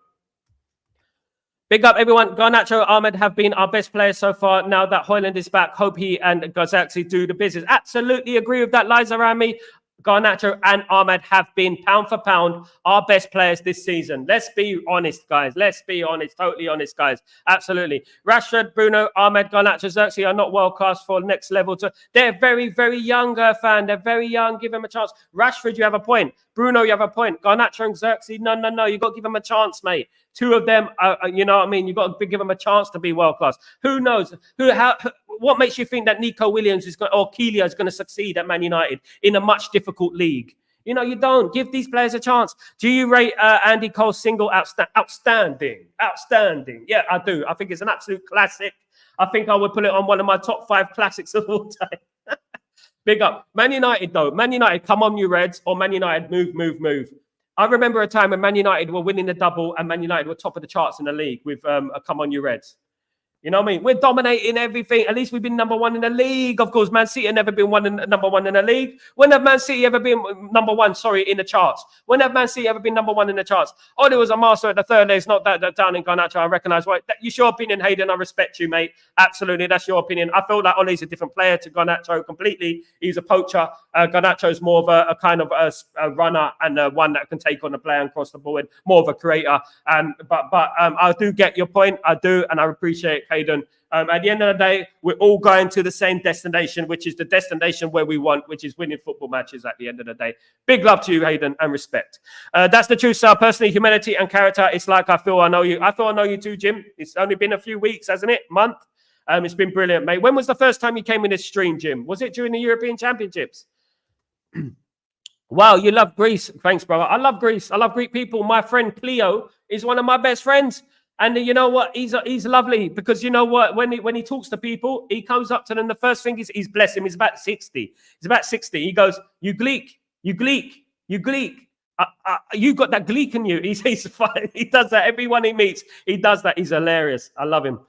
Big up, everyone. Garnacho, Ahmed have been our best players so far. Now that Højlund is back, hope he and Gazexi do the business. Absolutely agree with that, Liza Rami. Garnacho and Ahmed have been, pound for pound, our best players this season. Let's be honest, guys. Let's be honest. Totally honest, guys. Absolutely. Rashford, Bruno, Ahmed, Garnacho, Xerxes are not world class for next level. They're very, very young, fan. They're very young. Give them a chance. Rashford, you have a point. Bruno, you have a point. Garnacho and Xerxes, no. You got to give them a chance, mate. Two of them, you know what I mean? You got to give them a chance to be world class. Who knows? What makes you think that Nico Williams or Keelia is going to succeed at Man United in a much difficult league? You know, you don't. Give these players a chance. Do you rate Andy Cole's single outstanding? Outstanding. Yeah, I do. I think it's an absolute classic. I think I would put it on one of my top 5 classics of all time. Big up. Man United, though. Man United, come on, you Reds. Or Man United, move. I remember a time when Man United were winning the double and Man United were top of the charts in the league with come on, you Reds. You know what I mean? We're dominating everything. At least we've been number 1 in the league. Of course, Man City have never been number 1 in the league. When have Man City ever been number 1, in the charts? When have Man City ever been number 1 in the charts? Oh, there was a master at the third day. It's not that down in Garnacho. I recognise. Right? That's your opinion, Hayden. I respect you, mate. Absolutely. That's your opinion. I feel like Ole's a different player to Garnacho completely. He's a poacher. Garnacho's more of a kind of a runner and one that can take on the player and cross the ball, and more of a creator. But I do get your point. I do, and I appreciate Hayden. At the end of the day, we're all going to the same destination, which is the destination where we want, which is winning football matches at the end of the day. Big love to you, Hayden, and respect. That's the truth, Sal. Personally, humility and character. It's like I feel I know you. I feel I know you too, Jim. It's only been a few weeks, hasn't it? Month. It's been brilliant, mate. When was the first time you came in this stream, Jim? Was it during the European Championships? Wow, you love Greece. Thanks, brother. I love Greece. I love Greek people. My friend Plea is one of my best friends. And you know what? He's lovely because you know what? When he talks to people, he comes up to them. The first thing is he's bless him. He's about 60. He's about 60. He goes, "You Gleek. You got that Gleek in you." He's fine. He does that. Everyone he meets, he does that. He's hilarious. I love him.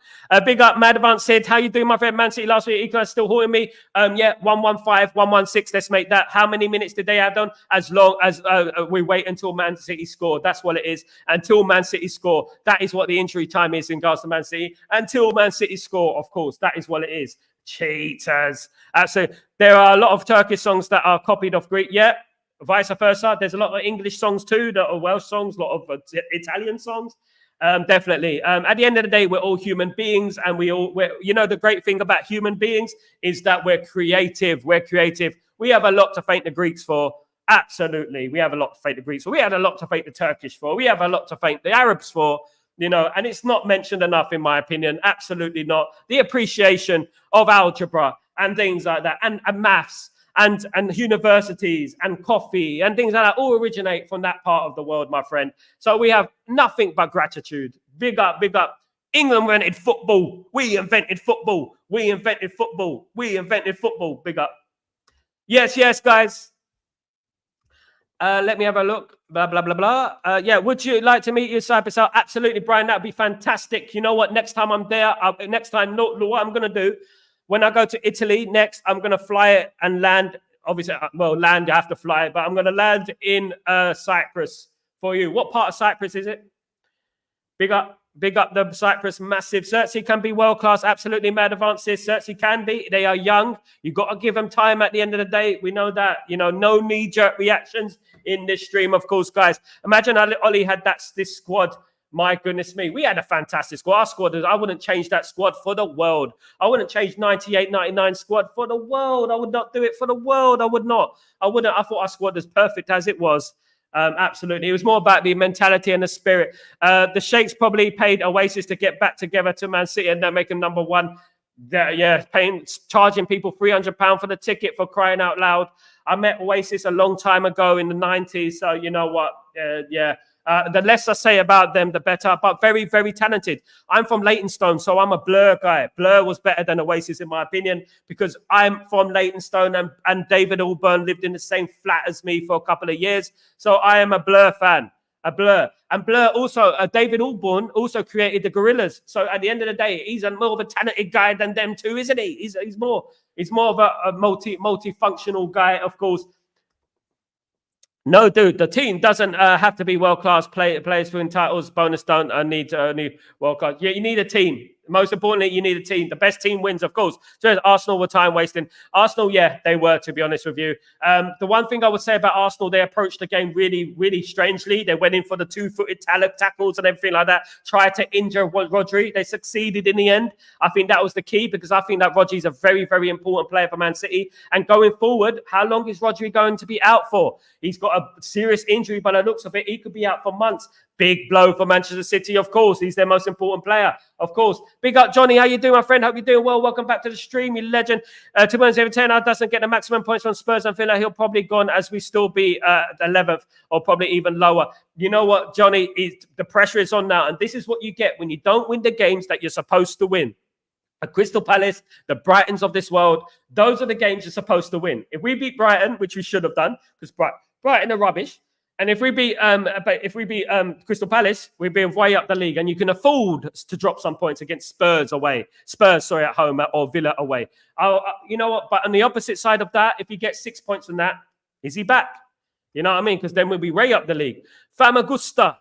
Big up, Mad Advance said, "How you doing, my friend? Man City last week. He guys still holding me. Yeah, 115, 116. Let's make that. How many minutes did they have done? As long as we wait until Man City score. That's what it is. Until Man City score. That is what the injury time is in regards to Man City. Until Man City score, of course. That is what it is. Cheaters. So there are a lot of Turkish songs that are copied off Greek. Yeah. Vice versa. There's a lot of English songs too, that are Welsh songs, a lot of Italian songs. Definitely. At the end of the day, we're all human beings, and you know, the great thing about human beings is that we're creative. We're creative. We have a lot to thank the Greeks for. Absolutely. We have a lot to thank the Greeks for. We had a lot to thank the Turkish for. We have a lot to thank the Arabs for. You know, and it's not mentioned enough, in my opinion. Absolutely not. The appreciation of algebra and things like that, and maths. And universities and coffee and things like that all originate from that part of the world, my friend. So we have nothing but gratitude. Big up, big up. England invented football. We invented football. We invented football. We invented football. Big up. Yes, guys. Let me have a look. Blah, blah, blah, blah. Yeah, would you like to meet you side by side? Absolutely, Brian. That would be fantastic. You know what? Next time I'm there, what I'm going to do, when I go to Italy next, I'm going to fly it and land. Obviously, land, you have to fly it, but I'm going to land in Cyprus for you. What part of Cyprus is it? Big up the Cyprus, massive. Xerxes can be world class, absolutely mad advances. Xerxes can be. They are young. You got to give them time. At the end of the day, we know that. No knee jerk reactions in this stream, of course, guys. Imagine Ollie had this squad. My goodness me, we had a fantastic squad. Our squad, I wouldn't change that squad for the world. I wouldn't change 98, 99 squad for the world. I would not do it for the world. I would not. I wouldn't. I thought our squad was perfect as it was. Absolutely. It was more about the mentality and the spirit. The Sheikhs probably paid Oasis to get back together to Man City and then make them number one. Charging people £300 for the ticket, for crying out loud. I met Oasis a long time ago in the 90s. So you know what? The less I say about them, the better. But very, very talented. I'm from Leytonstone, so I'm a Blur guy. Blur was better than Oasis, in my opinion, because I'm from Leytonstone and David Alburn lived in the same flat as me for a couple of years. So I am a Blur fan. A Blur. And Blur also, David Alburn also created the Gorillaz. So at the end of the day, he's more of a talented guy than them two, isn't he? He's more of a multifunctional guy, of course. No, dude, the team doesn't have to be world-class players to win titles. Bonus don't need world-class. Yeah, you need a team. Most importantly, you need a team. The best team wins, of course. So Arsenal were time wasting. Arsenal, yeah, they were, to be honest with you. The one thing I would say about Arsenal, they approached the game really, really strangely. They went in for the two-footed tackles and everything like that, tried to injure Rodri. They succeeded in the end. I think that was the key, because I think that Rodri's a very, very important player for Man City. And going forward, how long is Rodri going to be out for? He's got a serious injury, by the looks of it, he could be out for months. Big blow for Manchester City, of course. He's their most important player, of course. Big up, Johnny. How you doing, my friend? Hope you're doing well. Welcome back to the stream, you legend. To be honest, if Ten doesn't get the maximum points from Spurs and Villa, he'll probably gone as we still be 11th or probably even lower. You know what, Johnny? The pressure is on now. And this is what you get when you don't win the games that you're supposed to win. A Crystal Palace, the Brightons of this world, those are the games you're supposed to win. If we beat Brighton, which we should have done, because Brighton are rubbish, and if we beat Crystal Palace, we'd be way up the league, and you can afford to drop some points against Spurs at home or Villa away. You know what? But on the opposite side of that, if you get 6 points from that, is he back? You know what I mean? Because then we'll be way up the league. Famagusta.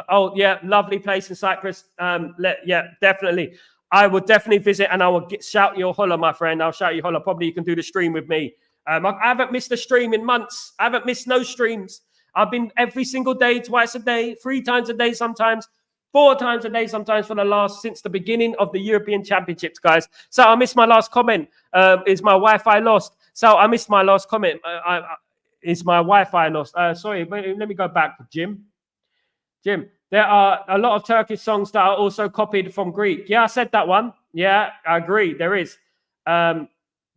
Oh yeah, lovely place in Cyprus. Yeah, definitely. I would definitely visit, and I will shout your holler, my friend. I'll shout you holler. Probably you can do the stream with me. I haven't missed a stream in months. I haven't missed no streams. I've been every single day, twice a day, 3 times a day sometimes, 4 times a day sometimes since the beginning of the European Championships, guys. So I missed my last comment. Is my Wi-Fi lost? So I missed my last comment. Is my Wi-Fi lost? Sorry, let me go back. Jim, there are a lot of Turkish songs that are also copied from Greek. Yeah, I said that one. Yeah, I agree. There is.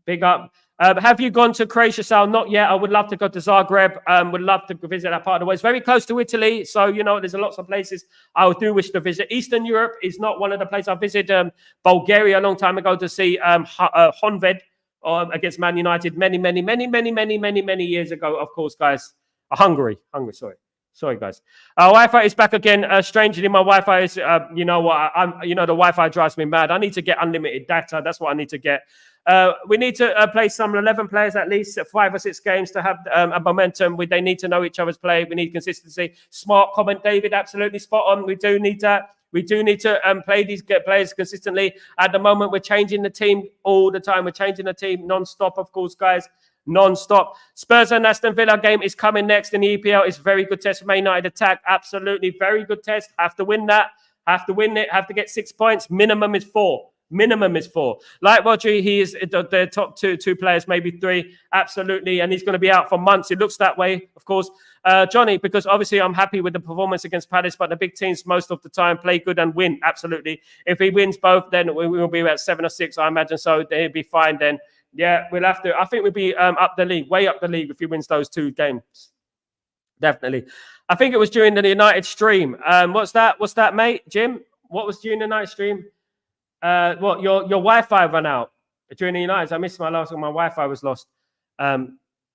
Big up. Have you gone to Croatia, Sal? Not yet. I would love to go to Zagreb. Would love to visit that part of the world. It's very close to Italy. So, there's lots of places I do wish to visit. Eastern Europe is not one of the places I visited. Bulgaria a long time ago to see Honved against Man United many years ago, of course, guys. Hungary, sorry, guys. Wi-Fi is back again. Strangely, my Wi-Fi is, the Wi-Fi drives me mad. I need to get unlimited data. That's what I need to get. We need to play some 11 players at least, 5 or 6 games to have a momentum. They need to know each other's play. We need consistency. Smart comment, David. Absolutely spot on. We do need that. We do need to play these players consistently. At the moment, we're changing the team all the time. We're changing the team non-stop, of course, guys. Non-stop. Spurs and Aston Villa game is coming next in the EPL. It's a very good test for Man United attack. Absolutely very good test. Have to win that. Have to win it. Have to get 6 points. Minimum is 4. Like Rodri, he is the top two players, maybe 3. Absolutely. And he's going to be out for months. It looks that way, of course. Johnny, because obviously I'm happy with the performance against Palace, but the big teams most of the time play good and win. Absolutely. If he wins both, then we will be about 7 or 6, I imagine. So he'll be fine then. Yeah, we'll have to. I think we'll be up the league, way up the league if he wins those 2 games. Definitely. I think it was during the United stream. What's that, mate? Jim? What was during the night stream? What your Wi-Fi ran out during the United? I missed my last one. My Wi-Fi was lost. What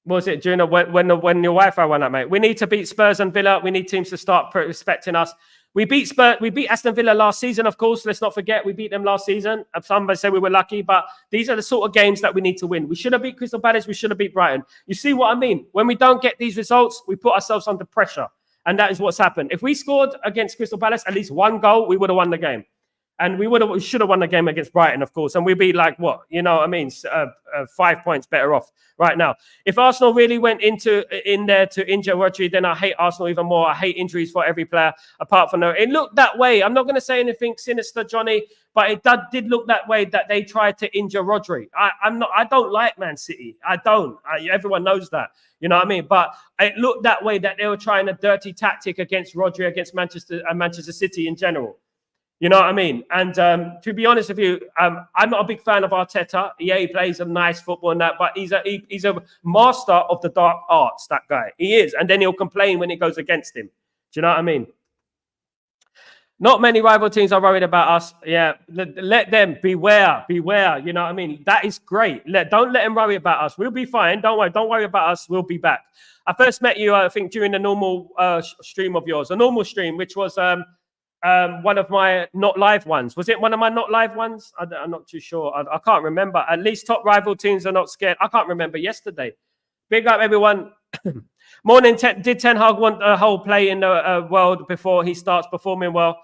was it during when your Wi-Fi ran out, mate? We need to beat Spurs and Villa. We need teams to start respecting us. We beat Aston Villa last season, of course. Let's not forget we beat them last season. Some say we were lucky, but these are the sort of games that we need to win. We should have beat Crystal Palace. We should have beat Brighton. You see what I mean? When we don't get these results, we put ourselves under pressure. And that is what's happened. If we scored against Crystal Palace at least one goal, we would have won the game. And we should have won the game against Brighton, of course. And we'd be like, what? You know what I mean? 5 points better off right now. If Arsenal really went in there to injure Rodri, then I hate Arsenal even more. I hate injuries for every player, apart from it looked that way. I'm not going to say anything sinister, Johnny, but it did look that way, that they tried to injure Rodri. I don't like Man City. I don't. Everyone knows that. You know what I mean? But it looked that way, that they were trying a dirty tactic against Rodri, against Manchester City in general. You know what I mean? And to be honest with you, I'm not a big fan of Arteta. Yeah, he plays a nice football and that, but he's a master of the dark arts, that guy. He is. And then he'll complain when it goes against him. Do you know what I mean? Not many rival teams are worried about us. Yeah, let them beware. You know what I mean? That is great. Don't let them worry about us. We'll be fine. Don't worry about us. We'll be back. I first met you, I think, during the normal stream of yours, a normal stream, which was one of my not live ones. Was it one of my not live ones? I'm not too sure. I can't remember. At least top rival teams are not scared. I can't remember yesterday. Big up, everyone. Morning. Did Ten Hag want a whole play in the world before he starts performing well?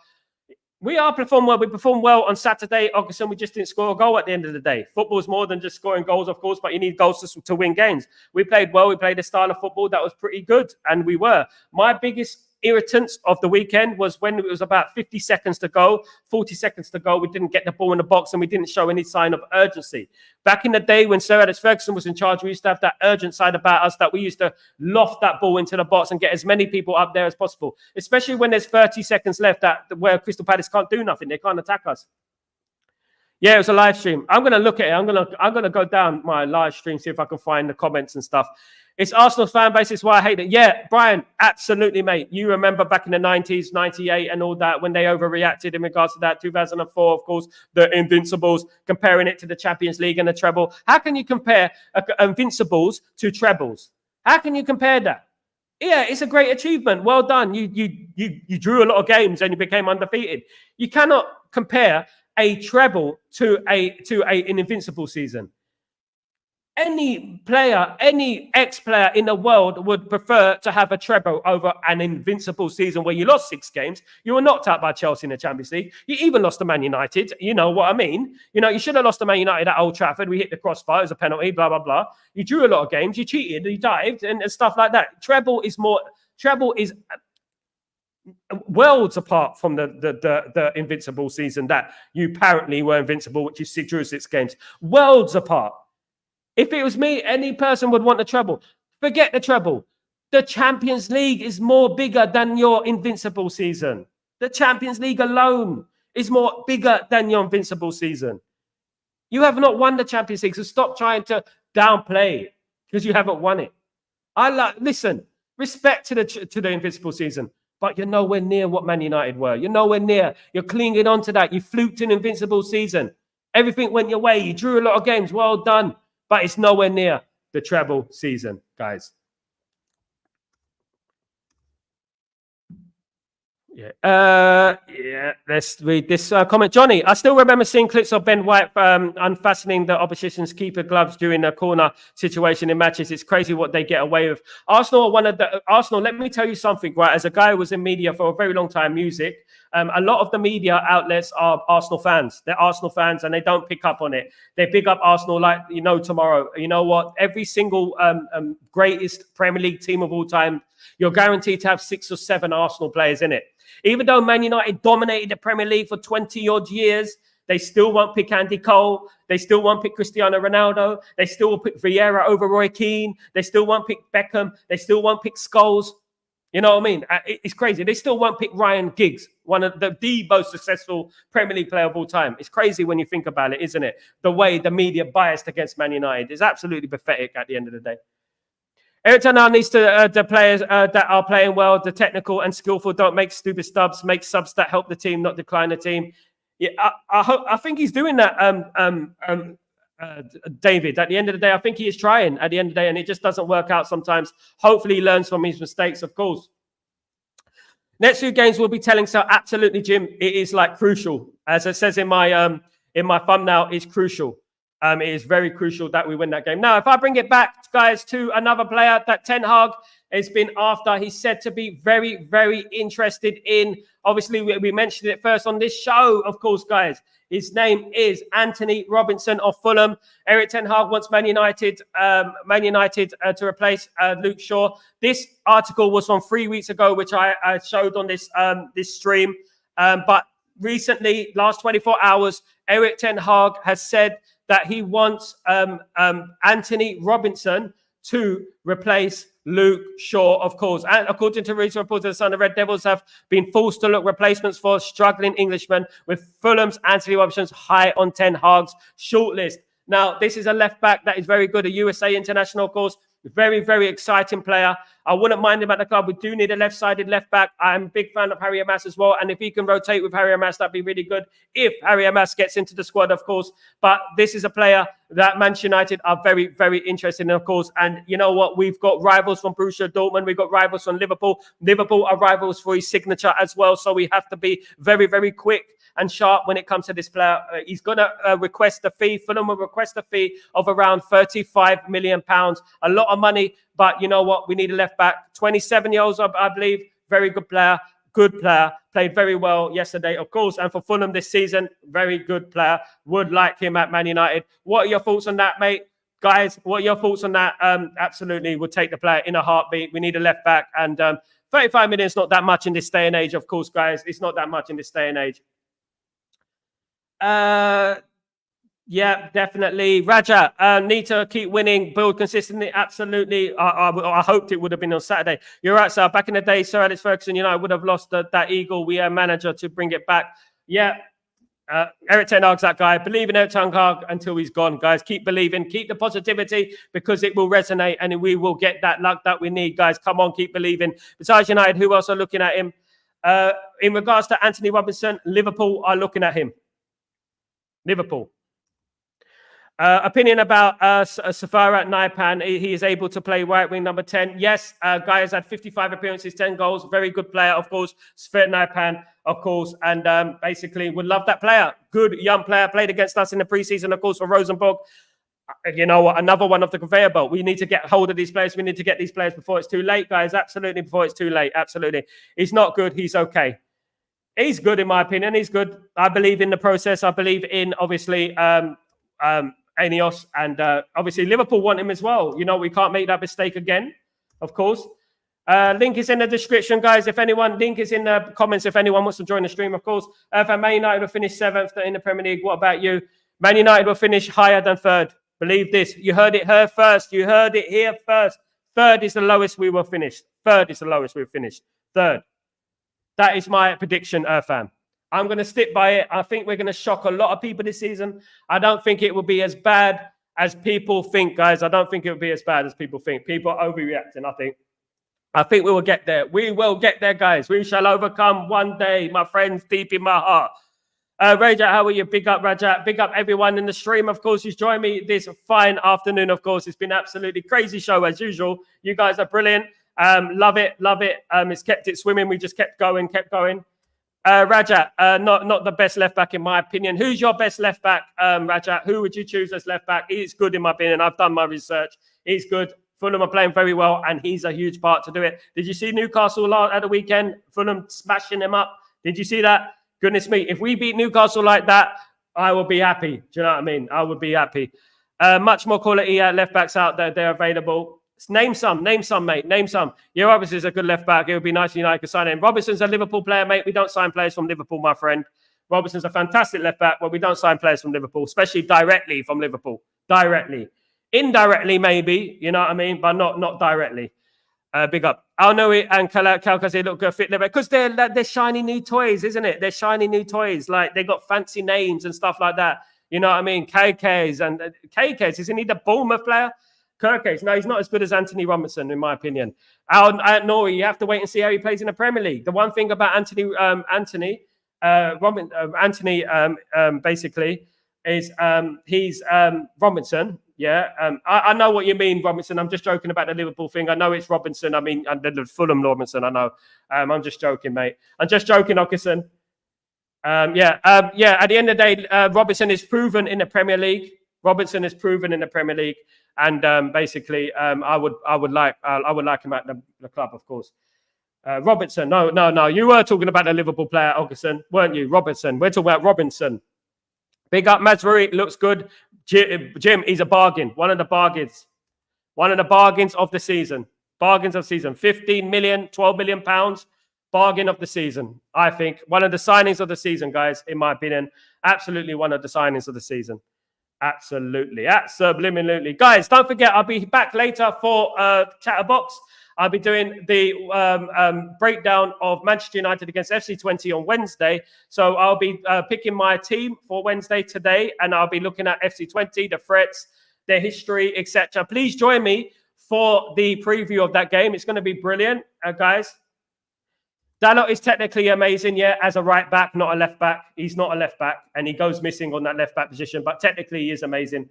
We are performing well. We performed well on Saturday, August, and we just didn't score a goal at the end of the day. Football is more than just scoring goals, of course, but you need goals to win games. We played well. We played a style of football that was pretty good, and we were. My biggest irritants of the weekend was when it was about 50 seconds to go, 40 seconds to go. We didn't get the ball in the box and we didn't show any sign of urgency. Back in the day when Sir Alex Ferguson was in charge, we used to have that urgent side about us, that we used to loft that ball into the box and get as many people up there as possible, especially when there's 30 seconds left where Crystal Palace can't do nothing. They can't attack us. Yeah, it was a live stream. I'm going to look at it. I'm going to go down my live stream, see if I can find the comments and stuff. It's Arsenal's fan base. It's why I hate it. Yeah, Brian, absolutely, mate. You remember back in the 90s, 98 and all that, when they overreacted in regards to that. 2004, of course, the Invincibles, comparing it to the Champions League and the treble. How can you compare Invincibles to trebles? How can you compare that? Yeah, it's a great achievement. Well done. You drew a lot of games and you became undefeated. You cannot compare a treble to an Invincible season. Any player, any ex-player in the world would prefer to have a treble over an Invincible season where you lost 6 games. You were knocked out by Chelsea in the Champions League. You even lost to Man United. You know what I mean? You know, you should have lost to Man United at Old Trafford. We hit the crossbar. It was a penalty, blah, blah, blah. You drew a lot of games. You cheated. You dived and stuff like that. Treble is worlds apart from the Invincible season that you apparently were invincible, which you drew 6 games. Worlds apart. If it was me, any person would want the treble. Forget the treble. The Champions League is more bigger than your Invincible season. The Champions League alone is more bigger than your Invincible season. You have not won the Champions League, so stop trying to downplay because you haven't won it. Listen, respect to the Invincible season, but you're nowhere near what Man United were. You're nowhere near. You're clinging on to that. You fluked an Invincible season. Everything went your way. You drew a lot of games. Well done. But it's nowhere near the treble season, guys. Yeah. Let's read this comment. Johnny, I still remember seeing clips of Ben White unfastening the opposition's keeper gloves during a corner situation in matches. It's crazy what they get away with. Arsenal, let me tell you something, right? As a guy who was in media for a very long time, music, a lot of the media outlets are Arsenal fans. They're Arsenal fans and they don't pick up on it. They pick up Arsenal like, tomorrow. You know what? Every single greatest Premier League team of all time, you're guaranteed to have 6 or 7 Arsenal players in it. Even though Man United dominated the Premier League for 20-odd years, they still won't pick Andy Cole. They still won't pick Cristiano Ronaldo. They still will pick Vieira over Roy Keane. They still won't pick Beckham. They still won't pick Scholes. You know what I mean? It's crazy. They still won't pick Ryan Giggs, one of the most successful Premier League player of all time. It's crazy when you think about it, isn't it? The way the media biased against Man United is absolutely pathetic at the end of the day. Eric Ten Hag needs to the players that are playing well, the technical and skillful, don't make stupid subs, make subs that help the team, not decline the team. Yeah, I think he's doing that, David. At the end of the day, I think he is trying at the end of the day, and it just doesn't work out sometimes. Hopefully he learns from his mistakes, of course. Next few games will be telling, so absolutely, Jim, it is like crucial. As it says in my thumbnail, it's crucial. It is very crucial that we win that game. Now, if I bring it back, guys, to another player that Ten Hag has been after, he's said to be very, very interested in. Obviously, we mentioned it first on this show, of course, guys. His name is Anthony Robinson of Fulham. Erik Ten Hag wants Man United to replace Luke Shaw. This article was from 3 weeks ago, which I showed on this stream. But recently, last 24 hours, Erik Ten Hag has said that he wants Anthony Robinson to replace Luke Shaw, of course. And according to recent reports of the Sun, the Red Devils have been forced to look replacements for struggling Englishmen, with Fulham's Anthony Robinson high on Ten Hag's shortlist. Now, this is a left back that is very good, a USA international, of course. Very, very exciting player. I wouldn't mind him at the club. We do need a left-sided left back. I'm a big fan of Harry Amas as well. And if he can rotate with Harry Amas, that'd be really good. If Harry Amas gets into the squad, of course. But this is a player that Manchester United are very, very interested in, of course. And you know what? We've got rivals from Borussia Dortmund. We've got rivals from Liverpool. Liverpool are rivals for his signature as well. So we have to be very, very quick and sharp when it comes to this player. He's going to request a fee. Fulham will request a fee of around £35 million. A lot of money, but you know what? We need a left back. 27 years old, I believe. Very good player. Good player. Played very well yesterday, of course. And for Fulham this season, very good player. Would like him at Man United. What are your thoughts on that, mate? Guys, what are your thoughts on that? Absolutely, would take the player in a heartbeat. We need a left back. And 35 million is not that much in this day and age, of course, guys. It's not that much in this day and age. Yeah, definitely. Raja, need to keep winning, build consistently. Absolutely. I hoped it would have been on Saturday. You're right, sir. Back in the day, Sir Alex Ferguson, you know, I would have lost that eagle. We are manager to bring it back. Yeah. Erik Ten Hag's that guy. Believe in Erik Ten Hag until he's gone, guys. Keep believing. Keep the positivity, because it will resonate and we will get that luck that we need, guys. Come on, keep believing. Besides United, who else are looking at him? In regards to Anthony Robinson, Liverpool are looking at him. Liverpool. Opinion about Safara at Naipan. He is able to play right wing number 10. Yes, guy has had 55 appearances, 10 goals. Very good player, of course. Safara Naipan, of course. And basically would love that player. Good young player. Played against us in the preseason, of course, for Rosenborg. You know what? Another one of the conveyor belt. We need to get hold of these players. We need to get these players before it's too late, guys. Absolutely, before it's too late. Absolutely. He's not good. He's okay. He's good, in my opinion. He's good. I believe in the process. I believe in, obviously, Aeneas, and obviously Liverpool want him as well. You know, we can't make that mistake again, of course. Link is in the description, guys. Link is in the comments if anyone wants to join the stream, of course. If Man United will finish 7th in the Premier League, what about you? Man United will finish higher than 3rd. Believe this. You heard it here first. You heard it here first. 3rd is the lowest we will finish. 3rd is the lowest we'll finish. 3rd. That is my prediction, fam. I'm going to stick by it. I think we're going to shock a lot of people this season. I don't think it will be as bad as people think, guys. I don't think it will be as bad as people think. People are overreacting, I think. I think we will get there. We will get there, guys. We shall overcome one day, my friends, deep in my heart. Rajat, how are you? Big up, Rajat. Big up everyone in the stream, of course, who's joined me this fine afternoon, of course. It's been an absolutely crazy show, as usual. You guys are brilliant. Love it, love it. It's kept it swimming. We just kept going. Rajat, not the best left back in my opinion. Who's your best left back, Rajat? Who would you choose as left back? He's good in my opinion. I've done my research. He's good. Fulham are playing very well, and he's a huge part to do it. Did you see Newcastle at the weekend? Fulham smashing them up. Did you see that? Goodness me. If we beat Newcastle like that, I will be happy. Do you know what I mean? I would be happy. Much more quality left backs out there. They're available. Name some, mate. Name some. Yeah, Robinson's a good left back. It would be nice if United could sign him. Robinson's a Liverpool player, mate. We don't sign players from Liverpool, my friend. Robinson's a fantastic left back, but we don't sign players from Liverpool, especially directly from Liverpool. Directly. Indirectly, maybe, you know what I mean? But not directly. Big up. Al-Nouri and Kalkazi look good fit there because they're shiny new toys, isn't it? They're shiny new toys. Like, they got fancy names and stuff like that. You know what I mean? KKs and KKs. Isn't he the Bournemouth player? Kirkes. No, he's not as good as Anthony Robinson, in my opinion. Al-Nouri, you have to wait and see how he plays in the Premier League. The one thing about Anthony basically is he's Robinson. Yeah, I know what you mean, Robinson. I'm just joking about the Liverpool thing. I know it's Robinson. I mean, the Fulham Robinson. I know. I'm just joking, mate. I'm just joking, Ockerson. At the end of the day, Robinson is proven in the Premier League. Robertson is proven in the Premier League, and basically, I would like him at the club, of course. Robertson, no. You were talking about the Liverpool player, Augustin, weren't you? Robertson. We're talking about Robinson. Big up, Mazraoui. Looks good. Jim, he's a bargain. One of the bargains of the season. 15 million, 12 million pounds. Bargain of the season, I think. One of the signings of the season, guys, in my opinion. Absolutely one of the signings of the season. Absolutely. Guys, don't forget, I'll be back later for Chatterbox. I'll be doing the breakdown of Manchester United against FC20 on Wednesday. So I'll be picking my team for Wednesday today, and I'll be looking at FC20, the threats, their history, etc. Please join me for the preview of that game. It's going to be brilliant, guys. Dalot is technically amazing, yeah, as a right back, not a left back. He's not a left back, and he goes missing on that left back position, but technically he is amazing.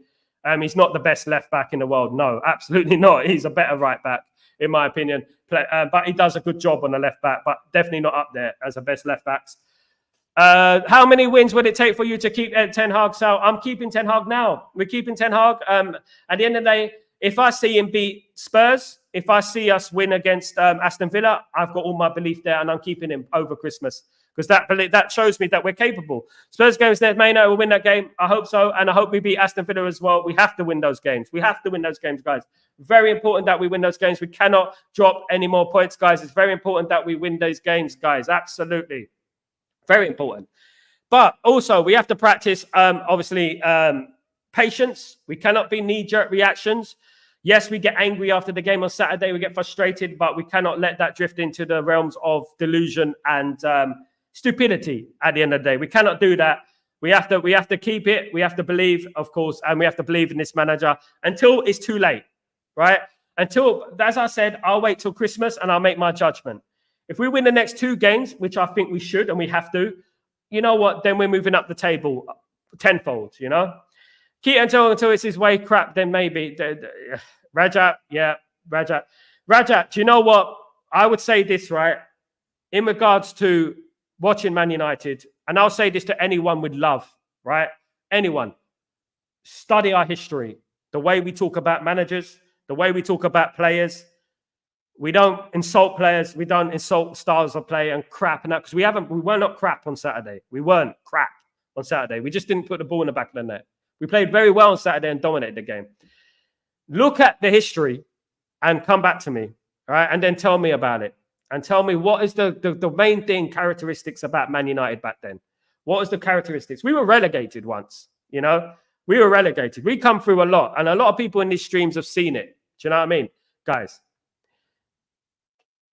He's not the best left back in the world. No, absolutely not. He's a better right back, in my opinion. But he does a good job on the left back, but definitely not up there as the best left backs. How many wins would it take for you to keep Ten Hag? So I'm keeping Ten Hag now. We're keeping Ten Hag. At the end of the day, if I see him beat Spurs, if I see us win against Aston Villa, I've got all my belief there, and I'm keeping him over Christmas because that shows me that we're capable. Spurs games there, May will win that game. I hope so, and I hope we beat Aston Villa as well. We have to win those games. We have to win those games, guys. Very important that we win those games. We cannot drop any more points, guys. It's very important that we win those games, guys. Absolutely. Very important. But also, we have to practice, obviously, patience. We cannot be knee-jerk reactions. Yes, we get angry after the game on Saturday. We get frustrated, but we cannot let that drift into the realms of delusion and stupidity at the end of the day. We cannot do that. We have to keep it. We have to believe, of course, and we have to believe in this manager until it's too late, right? Until, as I said, I'll wait till Christmas and I'll make my judgment. If we win the next 2 games, which I think we should and we have to, you know what? Then we're moving up the table tenfold, you know? Keep until it's his way crap, then maybe. Rajat, yeah, Rajat. Rajat, do you know what? I would say this, right? In regards to watching Man United, and I'll say this to anyone with love, right? Anyone. Study our history. The way we talk about managers, the way we talk about players. We don't insult players. We don't insult styles of play and crap and that, because we were not crap on Saturday. We weren't crap on Saturday. We just didn't put the ball in the back of the net. We played very well on Saturday and dominated the game. Look at the history and come back to me, all right? And then tell me about it. And tell me what is the main characteristics about Man United back then. What was the characteristics? We were relegated once, you know? We were relegated. We come through a lot. And a lot of people in these streams have seen it. Do you know what I mean? Guys,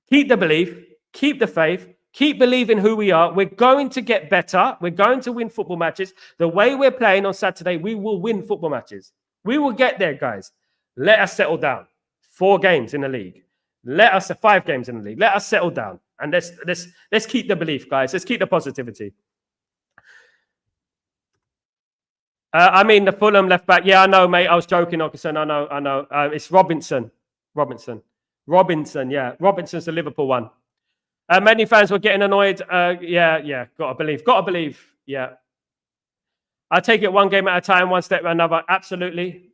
keep the belief. Keep the faith. Keep believing who we are. We're going to get better. We're going to win football matches. The way we're playing on Saturday, we will win football matches. We will get there, guys. Let us settle down. 4 games in the league. 5 games in the league. Let us settle down. And let's keep the belief, guys. Let's keep the positivity. I mean, the Fulham left back. Yeah, I know, mate. I was joking, Augustin. I know. It's Robinson. Yeah. Robinson's the Liverpool one. Many fans were getting annoyed. Yeah. Got to believe. Yeah. I take it 1 game at a time, 1 step at another. Absolutely.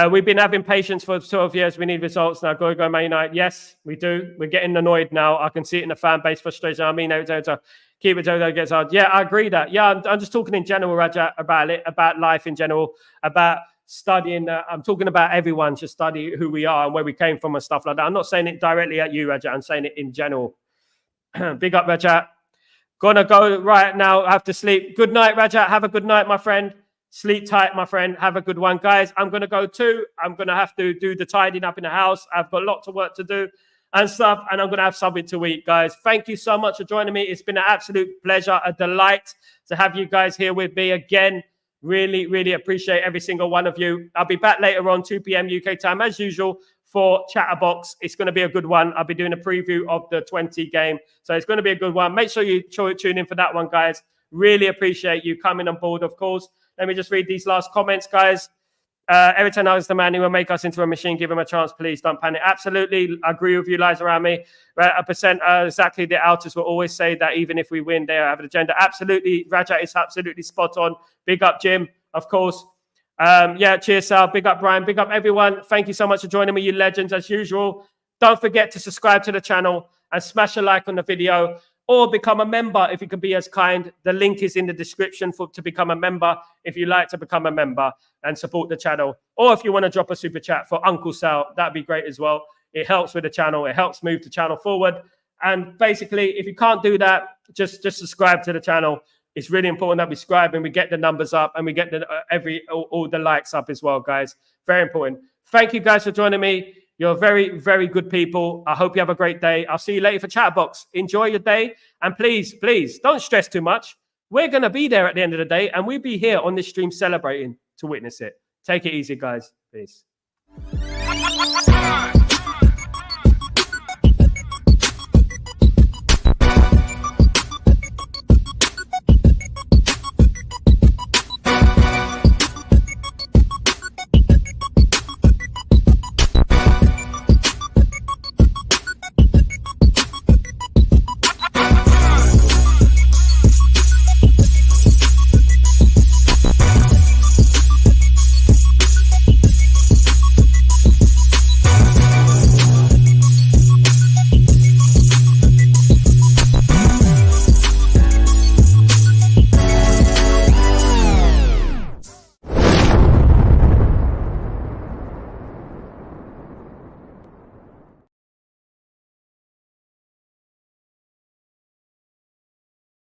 We've been having patience for 12 years. We need results now. Go, Man United. Yes, we do. We're getting annoyed now. I can see it in the fan base frustration. I mean, keep it until it gets hard. Yeah, I agree that. Yeah, I'm just talking in general, Raja, about it, about life in general, about studying. I'm talking about everyone should study who we are and where we came from and stuff like that. I'm not saying it directly at you, Raja. I'm saying it in general. Big up, Raja. Gonna go right now. I have to sleep. Good night, Raja. Have a good night, my friend. Sleep tight, my friend. Have a good one. Guys, I'm going to go too. I'm going to have to do the tidying up in the house. I've got lots of work to do and stuff, and I'm going to have something to eat, guys. Thank you so much for joining me. It's been an absolute pleasure, a delight to have you guys here with me again. Really, really appreciate every single one of you. I'll be back later on, 2 p.m. UK time, as usual, for Chatterbox. It's going to be a good one. I'll be doing a preview of the 20 game, so it's going to be a good one. Make sure you tune in for that one, guys. Really appreciate you coming on board, of course. Let me just read these last comments, guys. Everton is the man who will make us into a machine. Give him a chance, please. Don't panic. Absolutely. I agree with you, lies around me. Exactly. The outers will always say that even if we win, they have an agenda. Absolutely. Raja is absolutely spot on. Big up, Jim, of course. Yeah, cheers, Sal. Big up, Brian. Big up, everyone. Thank you so much for joining me, you legends, as usual. Don't forget to subscribe to the channel and smash a like on the video, or become a member if you can be as kind. The link is in the description to become a member if you like to become a member and support the channel. Or if you want to drop a super chat for Uncle Sal, that'd be great as well. It helps with the channel. It helps move the channel forward. And basically, if you can't do that, just subscribe to the channel. It's really important that we subscribe and we get the numbers up and we get all the likes up as well, guys. Very important. Thank you guys for joining me. You're very, very good people. I hope you have a great day. I'll see you later for Chatbox. Enjoy your day. And please, please don't stress too much. We're going to be there at the end of the day, and we'll be here on this stream celebrating to witness it. Take it easy, guys. Peace.